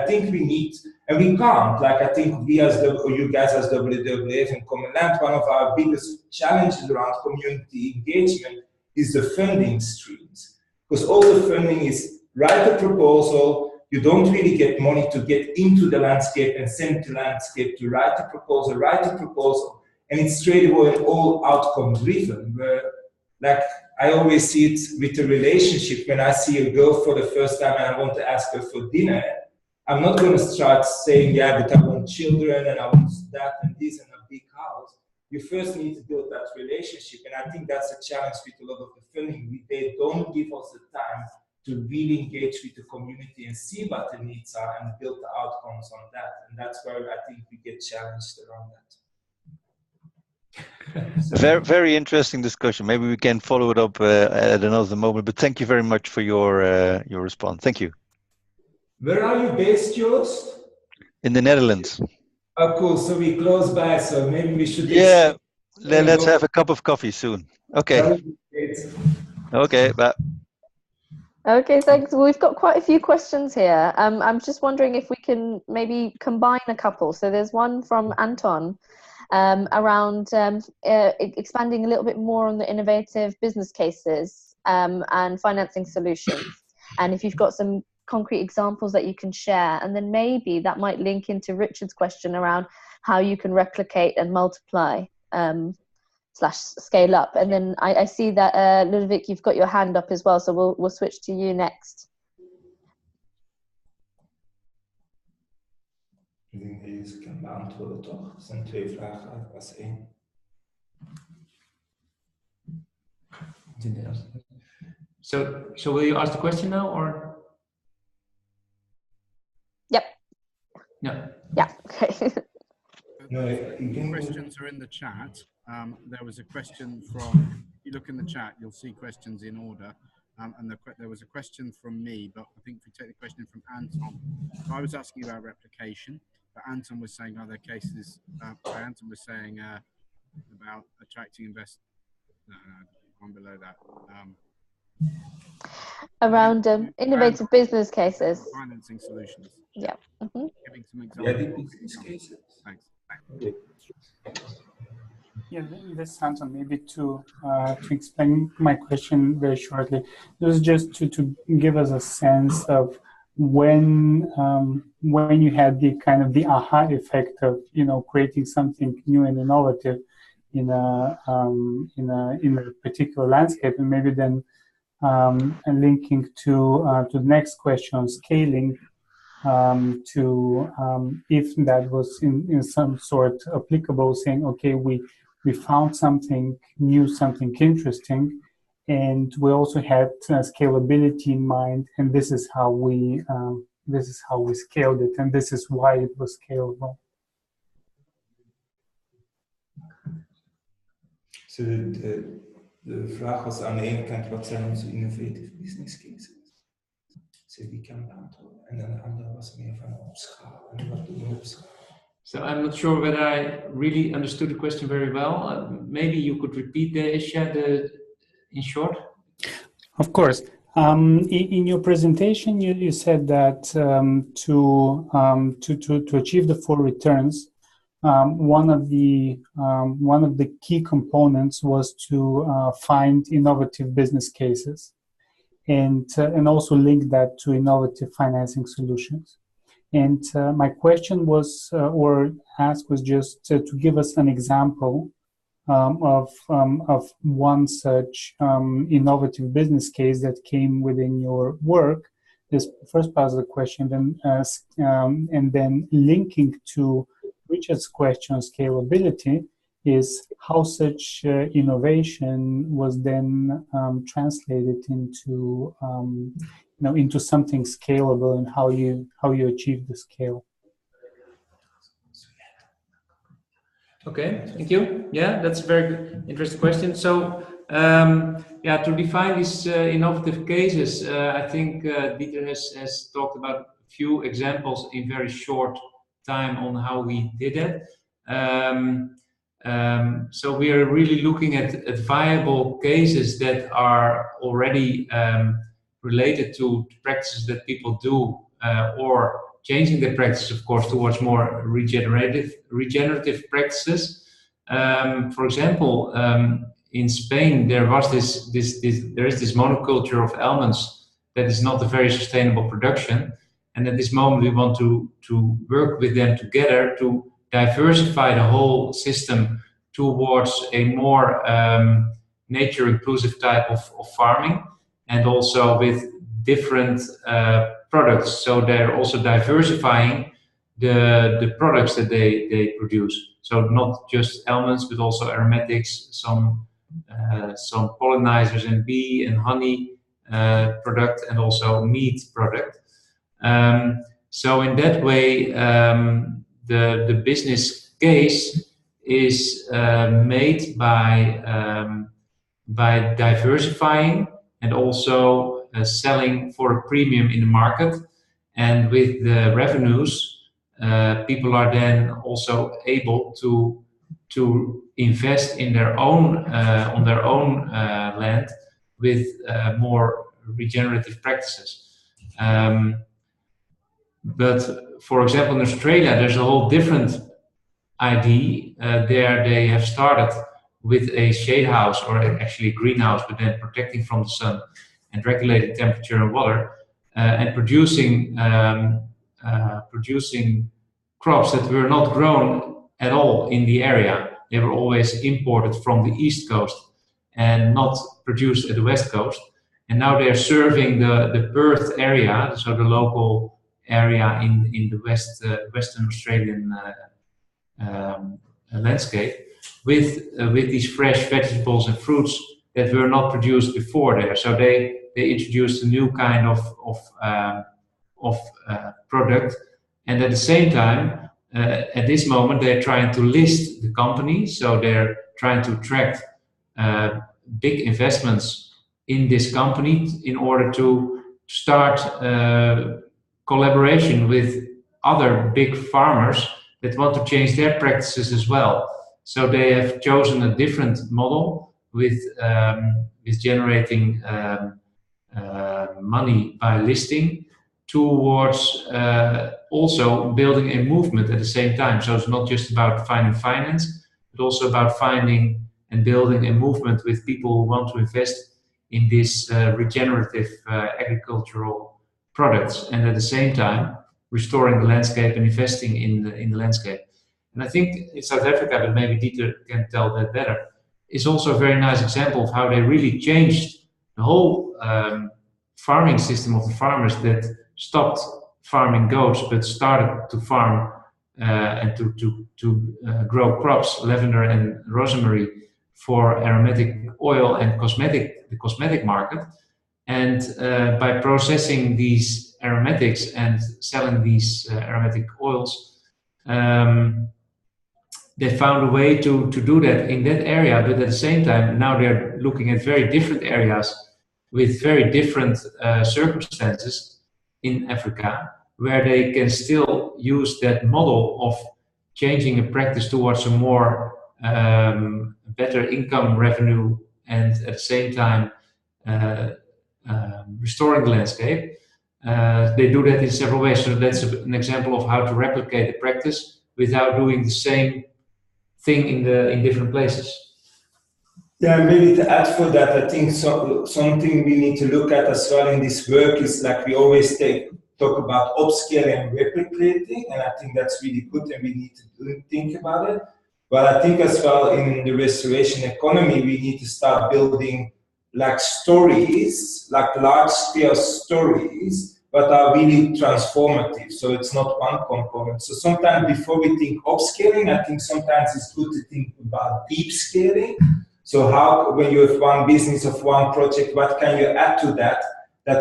think we need, and we can't, like I think we as you guys as WWF and Commonland, one of our biggest challenges around community engagement is the funding streams. Because all the funding is write a proposal, you don't really get money to get into the landscape and send to landscape to write a proposal, and it's straight away all outcome driven. Where, like, I always see it with a relationship. When I see a girl for the first time and I want to ask her for dinner, I'm not going to start saying, yeah, but I want children and I want that and this and a big house. You first need to build that relationship. And I think that's a challenge with a lot of the funding. They don't give us the time to really engage with the community and see what the needs are and build the outcomes on that. And that's where I think we get challenged around that. Very, very interesting discussion. Maybe we can follow it up at another moment. But thank you very much for your response. Thank you. Where are you based, Joost? In the Netherlands. Oh, cool. So we close by. So maybe we should. Yeah. Let's have a cup of coffee soon. Okay. Okay. Bye. Okay, thanks. Well, we've got quite a few questions here. I'm just wondering if we can maybe combine a couple. So there's one from Anton. Around expanding a little bit more on the innovative business cases and financing solutions. And if you've got some concrete examples that you can share, and then maybe that might link into Richard's question around how you can replicate and multiply / scale up. And then I see that Ludovic, you've got your hand up as well, so we'll switch to you next. Ik denk dat je ze kan beantwoorden, toch? Er zijn 2 vragen, dat was 1. So will you ask the question now, or? Yep. Yeah. Yeah, okay. No, The questions are in the chat. There was a question from, if you look in the chat, you'll see questions in order. And there was a question from me, but I think if we take the question from Anton, I was asking about replication, but Anton was saying other cases. Anton was saying about attracting investors. One below that. Around innovative business cases. Financing solutions. Yeah. Mm-hmm. Giving some Yeah, the examples. business cases. Thanks. Yeah, this is Anton. Maybe to explain my question very shortly. This is just to give us a sense of when you had the kind of the aha effect of creating something new and innovative in a particular landscape, and maybe then and linking to the next question on scaling. If that was in some sort applicable, saying, okay, we found something new, something interesting, and we also had scalability in mind, and this is how we scaled it, and this is why it was scalable. So de vraag was aan de ene kant, wat zijn onze innovative business cases? So die kan beantwoorden. En dan de andere was meer van opschalen. En wat doen we opschalen? So I'm not sure whether I really understood the question very well. Maybe you could repeat in short. Of course. In your presentation, you said that to achieve the 4 returns, one of the key components was to find innovative business cases, and also link that to innovative financing solutions. And my question was, or ask was just to give us an example of one such innovative business case that came within your work. This first part of the question, then and then linking to Richard's question on scalability is how such innovation was then translated into into something scalable, and how you achieve the scale. Okay, thank you. Yeah, that's a very interesting question. So, to define these innovative cases, I think Dieter has talked about a few examples in very short time on how we did it. So we are really looking at viable cases that are already related to practices that people do, or changing their practice, of course, towards more regenerative practices. For example, in Spain, there is this monoculture of almonds that is not a very sustainable production, and at this moment we want to work with them together to diversify the whole system towards a more nature inclusive type of farming, and also with different products. So they're also diversifying the products that they produce. So not just almonds, but also aromatics, some pollinizers and bee and honey product, and also meat product. So in that way, the business case is made by diversifying and also selling for a premium in the market, and with the revenues, people are then also able to invest in their own on their own land with more regenerative practices. But for example, in Australia, there's a whole different idea. There they have started with a shade house, or actually a greenhouse, but then protecting from the sun and regulating temperature and water, and producing crops that were not grown at all in the area. They were always imported from the East Coast and not produced at the West Coast. And now they're serving the Perth area, so the local area in the Western Australian landscape, with these fresh vegetables and fruits that were not produced before there. So they introduced a new kind of product, and at the same time at this moment, they're trying to list the company, so they're trying to attract big investments in this company in order to start collaboration with other big farmers that want to change their practices as well. So they have chosen a different model with generating money by listing towards also building a movement at the same time. So it's not just about finding finance, but also about finding and building a movement with people who want to invest in this regenerative agricultural products, and at the same time restoring the landscape and investing in the landscape. And I think in South Africa, but maybe Dieter can tell that better, is also a very nice example of how they really changed the whole farming system of the farmers that stopped farming goats but started to farm and to grow crops, lavender and rosemary, for aromatic oil and the cosmetic market. And by processing these aromatics and selling these aromatic oils, they found a way to do that in that area, but at the same time, now they're looking at very different areas with very different circumstances in Africa, where they can still use that model of changing a practice towards a more better income revenue, and at the same time restoring the landscape. They do that in several ways. So that's an example of how to replicate the practice without doing the same thing in different places. Yeah, maybe to add for that, I think something we need to look at as well in this work is, like, we always talk about upscaling and replicating, and I think that's really good and we need to think about it. But I think as well in the restoration economy, we need to start building like stories, like large-scale stories, but are really transformative. So it's not one component. So sometimes before we think upscaling, I think sometimes it's good to think about deep scaling. So how, when you have one business of one project, what can you add to that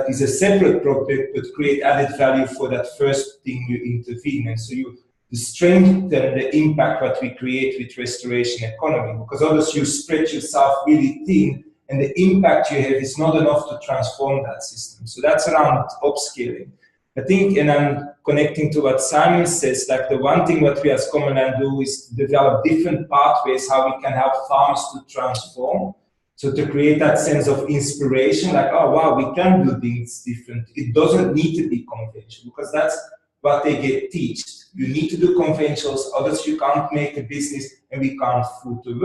is a separate project but create added value for that first thing you intervene in? So you strengthen the impact that we create with restoration economy, because otherwise you spread yourself really thin and the impact you have is not enough to transform that system. So that's around upscaling. I think, and I'm connecting to what Simon says, like the one thing what we as Commonland do is develop different pathways how we can help farmers to transform. So to create that sense of inspiration, like, oh wow, we can do things different. It doesn't need to be conventional, because that's what they get taught. You need to do conventionals, others you can't make a business and we can't feed the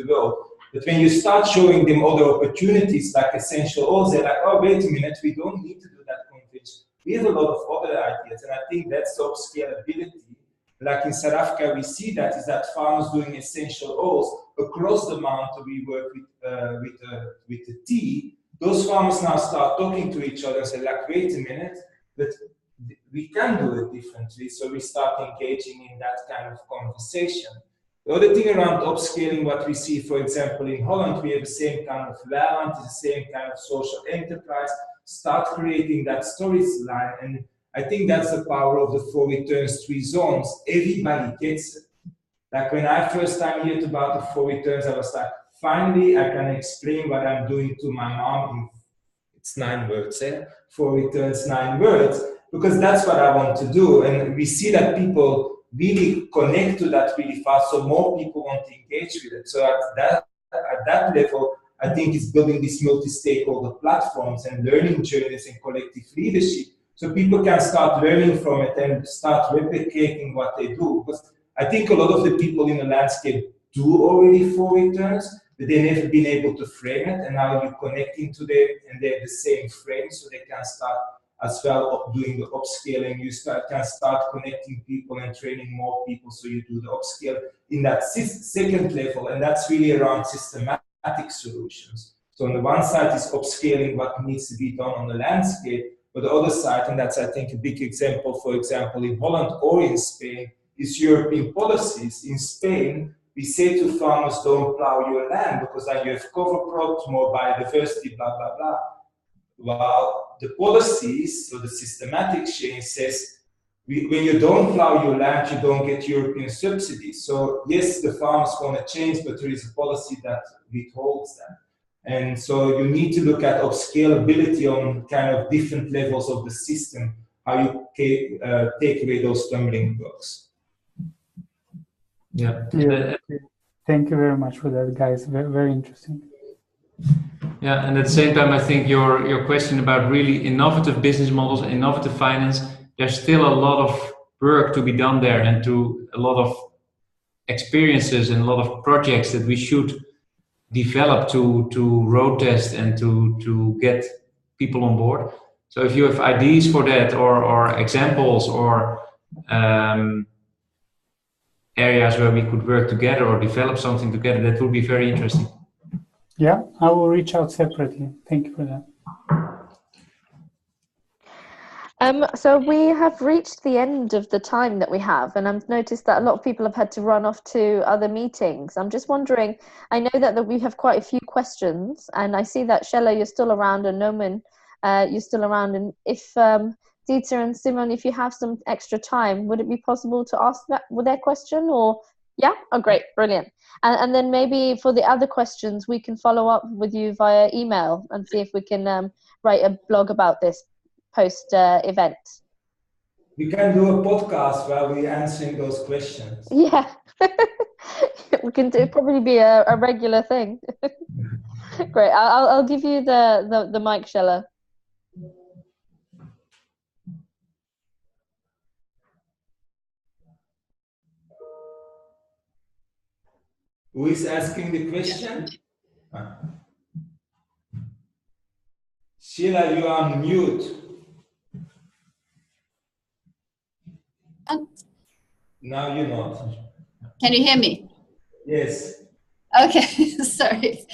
world. But when you start showing them other opportunities like essential oils, they're like, oh, wait a minute, we don't need to do that conventional. We have a lot of other ideas, and I think that's upscalability. Like in South Africa, we see that is that farmers doing essential oils across the mountain. We work with the tea. Those farmers now start talking to each other and say, like, wait a minute, but we can do it differently. So we start engaging in that kind of conversation. The other thing around upscaling, what we see, for example, in Holland, we have the same kind of land, the same kind of social enterprise. Start creating that storyline, and I think that's the power of the 4 returns, 3 zones. Everybody gets it. Like when I first time heard about the 4 returns, I was like, finally, I can explain what I'm doing to my mom in, it's 9 words, 4 returns, 9 words, because that's what I want to do. And we see that people really connect to that really fast, so more people want to engage with it. So at that level, I think it's building these multi-stakeholder platforms and learning journeys and collective leadership, so people can start learning from it and start replicating what they do. Because I think a lot of the people in the landscape do already 4 returns, but they never been able to frame it, and now you're connecting to them and they have the same frame, so they can start as well doing the upscaling. You can start connecting people and training more people, so you do the upscale in that second level, and that's really around systematic solutions. So on the one side is upscaling what needs to be done on the landscape, but the other side, and that's I think a big example, for example, in Holland or in Spain, is European policies. In Spain, we say to farmers, don't plow your land because then you have cover crops, more biodiversity, blah, blah, blah. While the policies, so the systematic change says, when you don't plow your land, you don't get European subsidies. So yes, the farm is going to change, but there is a policy that withholds that. And so you need to look at scalability on kind of different levels of the system, how you take away those stumbling blocks. Yeah. Thank you very much for that, guys. Very, very interesting. Yeah, and at the same time, I think your question about really innovative business models, innovative finance, there's still a lot of work to be done there, and a lot of experiences and a lot of projects that we should develop to road test and to get people on board. So if you have ideas for that, or examples, or areas where we could work together or develop something together, that would be very interesting. Yeah, I will reach out separately. Thank you for that. So we have reached the end of the time that we have, and I've noticed that a lot of people have had to run off to other meetings. I'm just wondering, I know that we have quite a few questions, and I see that Shella, you're still around, and Noman, you're still around, and if Dieter and Simon, if you have some extra time, would it be possible to ask their question? Or yeah, oh great, brilliant. And then maybe for the other questions, we can follow up with you via email and see if we can write a blog about this post event. We can do a podcast while we're answering those questions. Yeah, we can do, probably be a regular thing. Great, I'll give you the mic, Shella. Who is asking the question? Sheila, you are on mute. Now you're not. Can you hear me? Yes. Okay, sorry.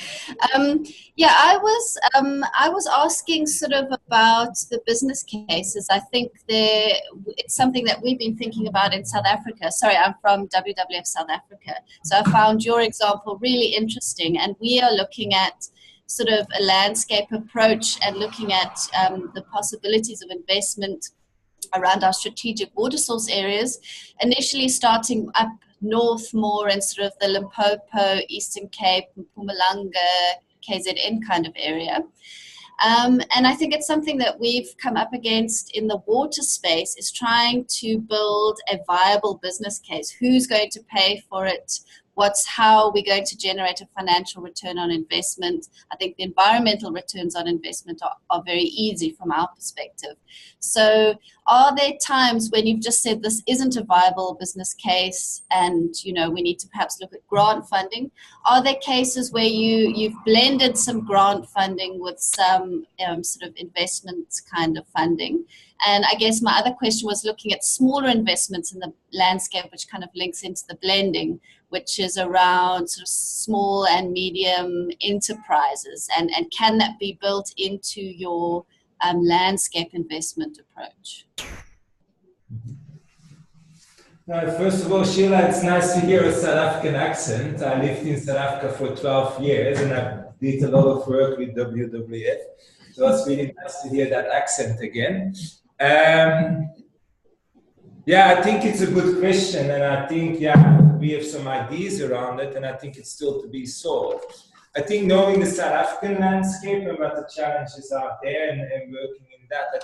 Yeah, I was asking sort of about the business cases. I think it's something that we've been thinking about in South Africa. Sorry, I'm from WWF South Africa. So I found your example really interesting, and we are looking at sort of a landscape approach and looking at the possibilities of investment around our strategic water source areas, initially starting up north more in sort of the Limpopo, Eastern Cape, Mpumalanga, KZN kind of area. And I think it's something that we've come up against in the water space, is trying to build a viable business case. Who's going to pay for it? How are we going to generate a financial return on investment? I think the environmental returns on investment are very easy from our perspective. So are there times when you've just said this isn't a viable business case and we need to perhaps look at grant funding? Are there cases where you've blended some grant funding with some sort of investment kind of funding? And I guess my other question was looking at smaller investments in the landscape, which kind of links into the blending, which is around sort of small and medium enterprises. And can that be built into your landscape investment approach? First of all, Sheila, it's nice to hear a South African accent. I lived in South Africa for 12 years and I did a lot of work with WWF. So it's really nice to hear that accent again. Yeah, I think it's a good question, and I think, we have some ideas around it, and I think it's still to be solved. I think knowing the South African landscape and what the challenges are there and working in that,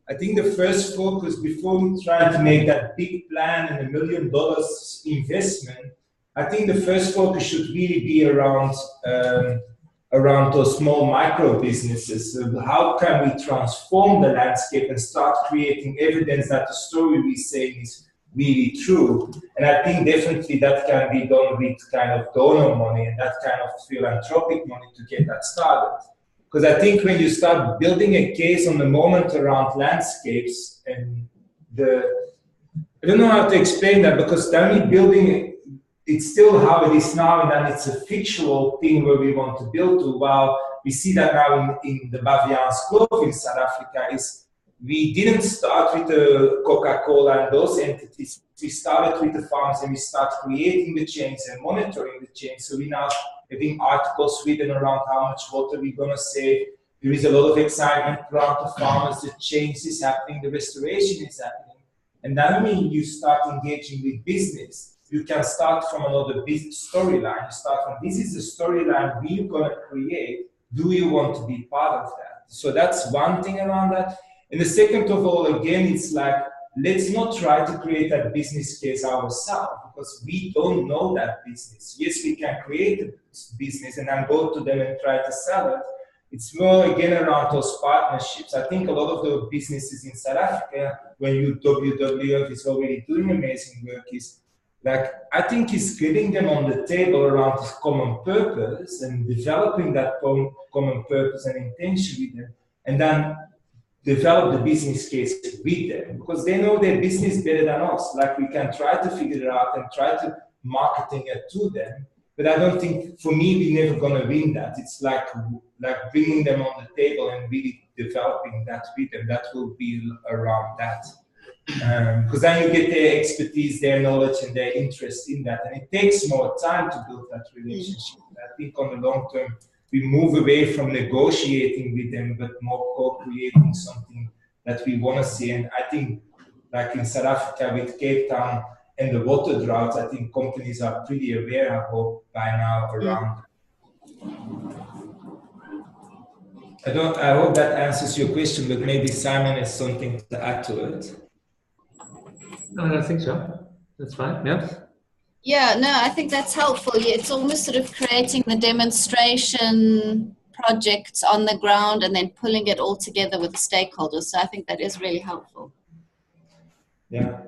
I think the first focus, before we try to make that big plan and $1 million investment, I think the first focus should really be around those small micro businesses. How can we transform the landscape and start creating evidence that the story we're saying is really true? And I think definitely that can be done with kind of donor money and that kind of philanthropic money to get that started. Because I think when you start building a case on the moment around landscapes and I don't know how to explain that, because then we're building it's still how it is now, and then it's a fictional thing where we want to build to. While we see that now in the Baviaans Kloof in South Africa, is we didn't start with the Coca-Cola and those entities. We started with the farms and we start creating the chains and monitoring the chains. So we now having articles written around how much water we're going to save. There is a lot of excitement around the farmers, the change is happening, the restoration is happening. And then when you start engaging with business, you can start from another business storyline. You start from, this is the storyline we're going to create. Do you want to be part of that? So that's one thing around that. And the second of all, again, it's like, let's not try to create that business case ourselves, because we don't know that business. Yes, we can create a business and then go to them and try to sell it. It's more, again, around those partnerships. I think a lot of the businesses in South Africa, when WWF is already doing amazing work, is like, I think is getting them on the table around this common purpose and developing that common purpose and intention with them, and then develop the business case with them, because they know their business better than us. Like, we can try to figure it out and try to marketing it to them, but I don't think, for me, we're never gonna win that. It's like bringing them on the table and really developing that with them. That will be around that. Because then you get their expertise, their knowledge, and their interest in that. And it takes more time to build that relationship. I think on the long term, we move away from negotiating with them, but more co-creating something that we want to see. And I think, like in South Africa with Cape Town and the water drought, I think companies are pretty aware, I hope, by now around. I hope that answers your question, but maybe Simon has something to add to it. No, I don't think so. That's fine. Yeah. Yeah, no, I think that's helpful. It's almost sort of creating the demonstration projects on the ground and then pulling it all together with the stakeholders. So I think that is really helpful. Yeah,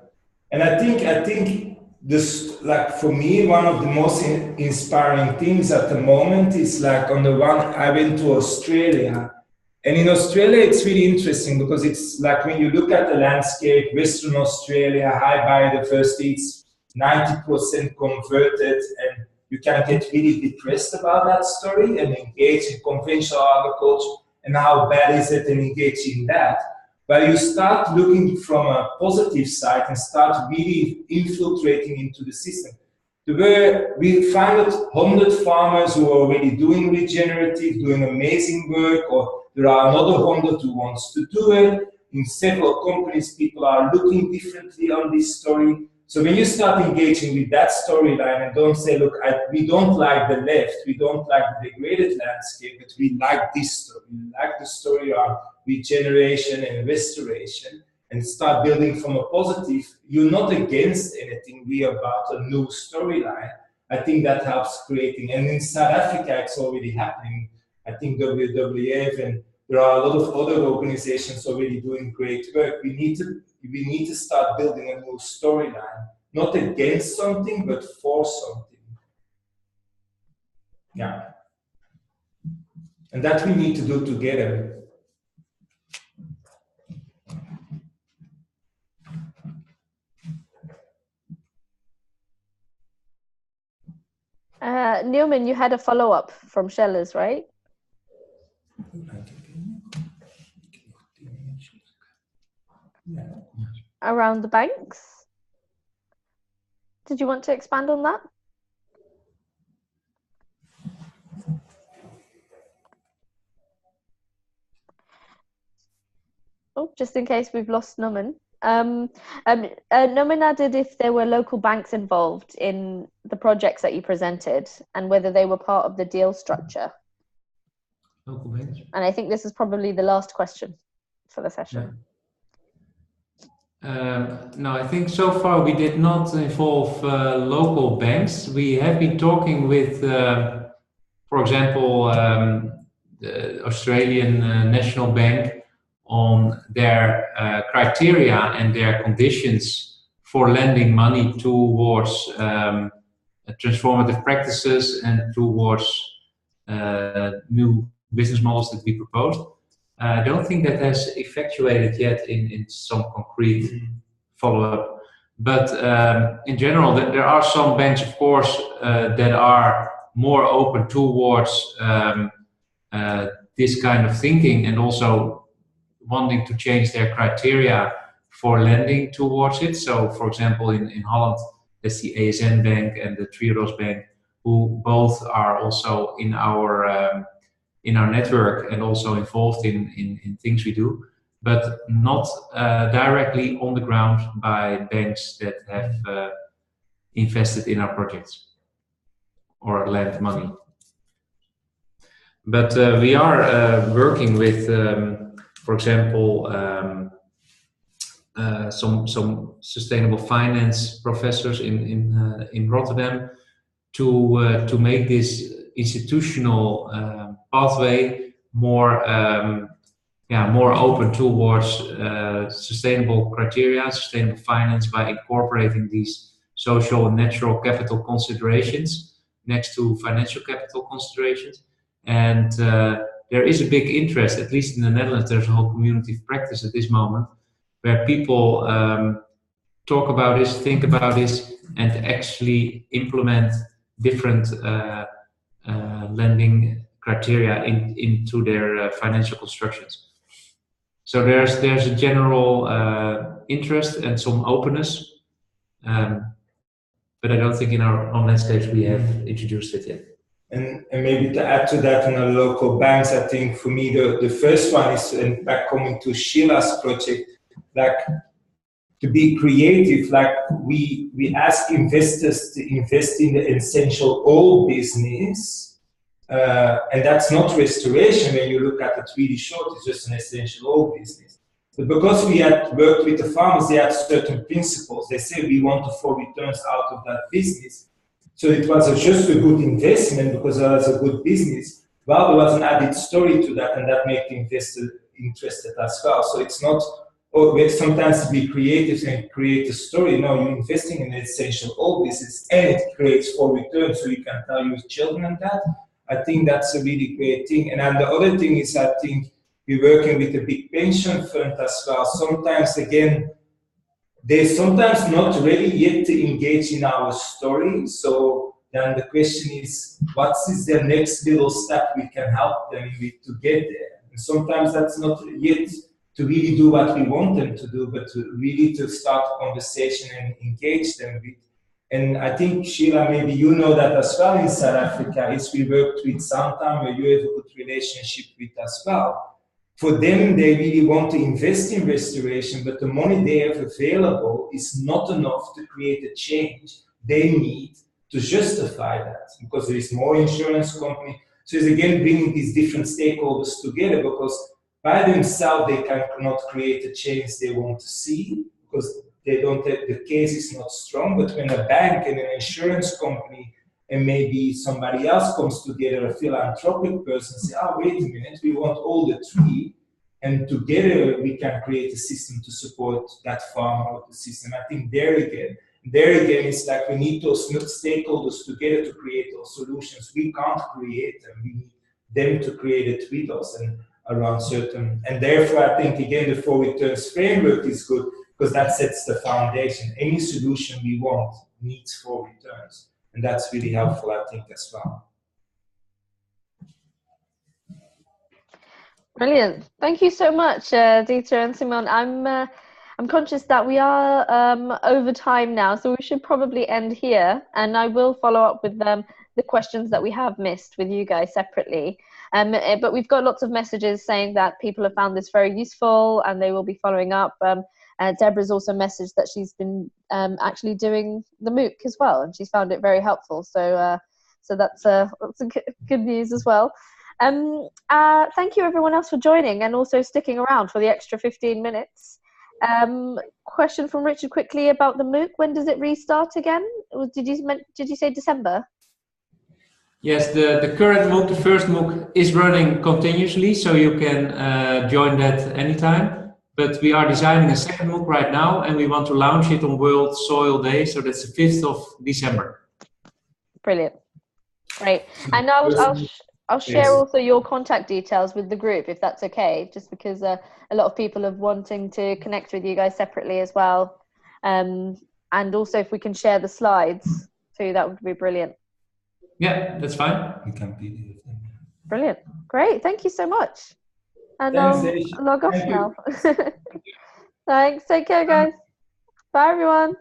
and I think this, like, for me, one of the most inspiring things at the moment is, like, on the one, I went to Australia. And in Australia, it's really interesting because it's like, when you look at the landscape, Western Australia, high biodiversity, it's 90% converted, and you can get really depressed about that story and engage in conventional agriculture and how bad is it, and engage in that. But you start looking from a positive side and start really infiltrating into the system. Where we find 100 farmers who are already doing regenerative, doing amazing work, or there are another 100 who wants to do it. In several companies, people are looking differently on this story. So when you start engaging with that storyline and don't say, look, we don't like the left, we don't like the degraded landscape, but we like this story. We like the story on regeneration and restoration, and start building from a positive. You're not against anything. We are about a new storyline. I think that helps creating. And in South Africa, it's already happening. I think WWF, and there are a lot of other organizations already doing great work. We need to start building a new storyline, not against something, but for something. Yeah. And that we need to do together. Newman, you had a follow-up from Shellers, right? Around the banks. Did you want to expand on that? Oh, just in case we've lost Newman. Newman added if there were local banks involved in the projects that you presented and whether they were part of the deal structure. Local banks. And I think this is probably the last question for the session. Yeah. No, I think so far we did not involve local banks. We have been talking with, for example, the Australian National Bank on their criteria and their conditions for lending money towards transformative practices and towards new business models that we proposed. I don't think that has effectuated yet in some concrete follow-up. But in general, there are some banks, of course, that are more open towards this kind of thinking, and also wanting to change their criteria for lending towards it. So, for example, in Holland, there's the ASN Bank and the Triodos Bank, who both are also in our network and also involved in things we do. but not directly on the ground by banks that have invested in our projects or lent money. But we are working with, for example, some sustainable finance professors in Rotterdam to make this institutional pathway more more open towards sustainable criteria, sustainable finance, by incorporating these social and natural capital considerations next to financial capital considerations. And there is a big interest, at least in the Netherlands. There's a whole community of practice at this moment where people talk about this, think about this, and actually implement different lending criteria into their financial constructions. So there's a general interest and some openness, but I don't think in our own landscapes we have introduced it yet. And maybe to add to that, on the local banks, I think for me the first one is, and back coming to Sheila's project, like to be creative. Like we ask investors to invest in the essential oil business. And that's not restoration. When you look at it really short, it's just an essential oil business. But because we had worked with the farmers, they had certain principles. They say we want the full returns out of that business. So it was just a good investment because it was a good business. Well, there was an added story to that, and that made the investor interested as well. So it's not sometimes to be creative and create a story. No, you're investing in an essential oil business, and it creates full returns, so you can tell your children that. I think that's a really great thing. And then the other thing is, I think we're working with a big pension fund as well. Sometimes, again, they're sometimes not ready yet to engage in our story. So then the question is, what is the next little step we can help them with to get there? And sometimes that's not yet to really do what we want them to do, but to really to start a conversation and engage them with. And I think, Sheila, maybe you know that as well in South Africa, is we worked with Santam, where you have a good relationship with as well. For them, they really want to invest in restoration, but the money they have available is not enough to create a change they need to justify that, because there is more insurance company. So it's again bringing these different stakeholders together, because by themselves they cannot create a change they want to see, because they don't have, the case is not strong. But when a bank and an insurance company and maybe somebody else comes together, a philanthropic person, say, oh, wait a minute, we want all the three, and together we can create a system to support that farmer or the system. I think there again, it's like we need those stakeholders together to create those solutions. We can't create them. We need them to create it with us and around certain. And therefore, I think, again, the full returns framework is good, because that sets the foundation. Any solution we want needs full returns. And that's really helpful, I think, as well. Brilliant. Thank you so much, Dieter and Simon. I'm conscious that we are over time now, so we should probably end here. And I will follow up with the questions that we have missed with you guys separately. But we've got lots of messages saying that people have found this very useful and they will be following up. Deborah's also messaged that she's been actually doing the MOOC as well, and she's found it very helpful. So that's good news as well. Thank you everyone else for joining and also sticking around for the extra 15 minutes. Question from Richard quickly about the MOOC. When does it restart again? Did you say December? Yes, the current MOOC, the first MOOC, is running continuously, so you can join that anytime. But we are designing a second MOOC right now, and we want to launch it on World Soil Day, so that's the 5th of December. Brilliant. Great. And I'll share also your contact details with the group, if that's okay, just because a lot of people are wanting to connect with you guys separately as well. And also if we can share the slides too, that would be brilliant. Yeah, that's fine. We can PDF them. Brilliant. Great. Thank you so much. And Thanks, I'll log off now. Thanks. Take care, guys. Bye, everyone.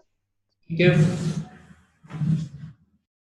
Thank you.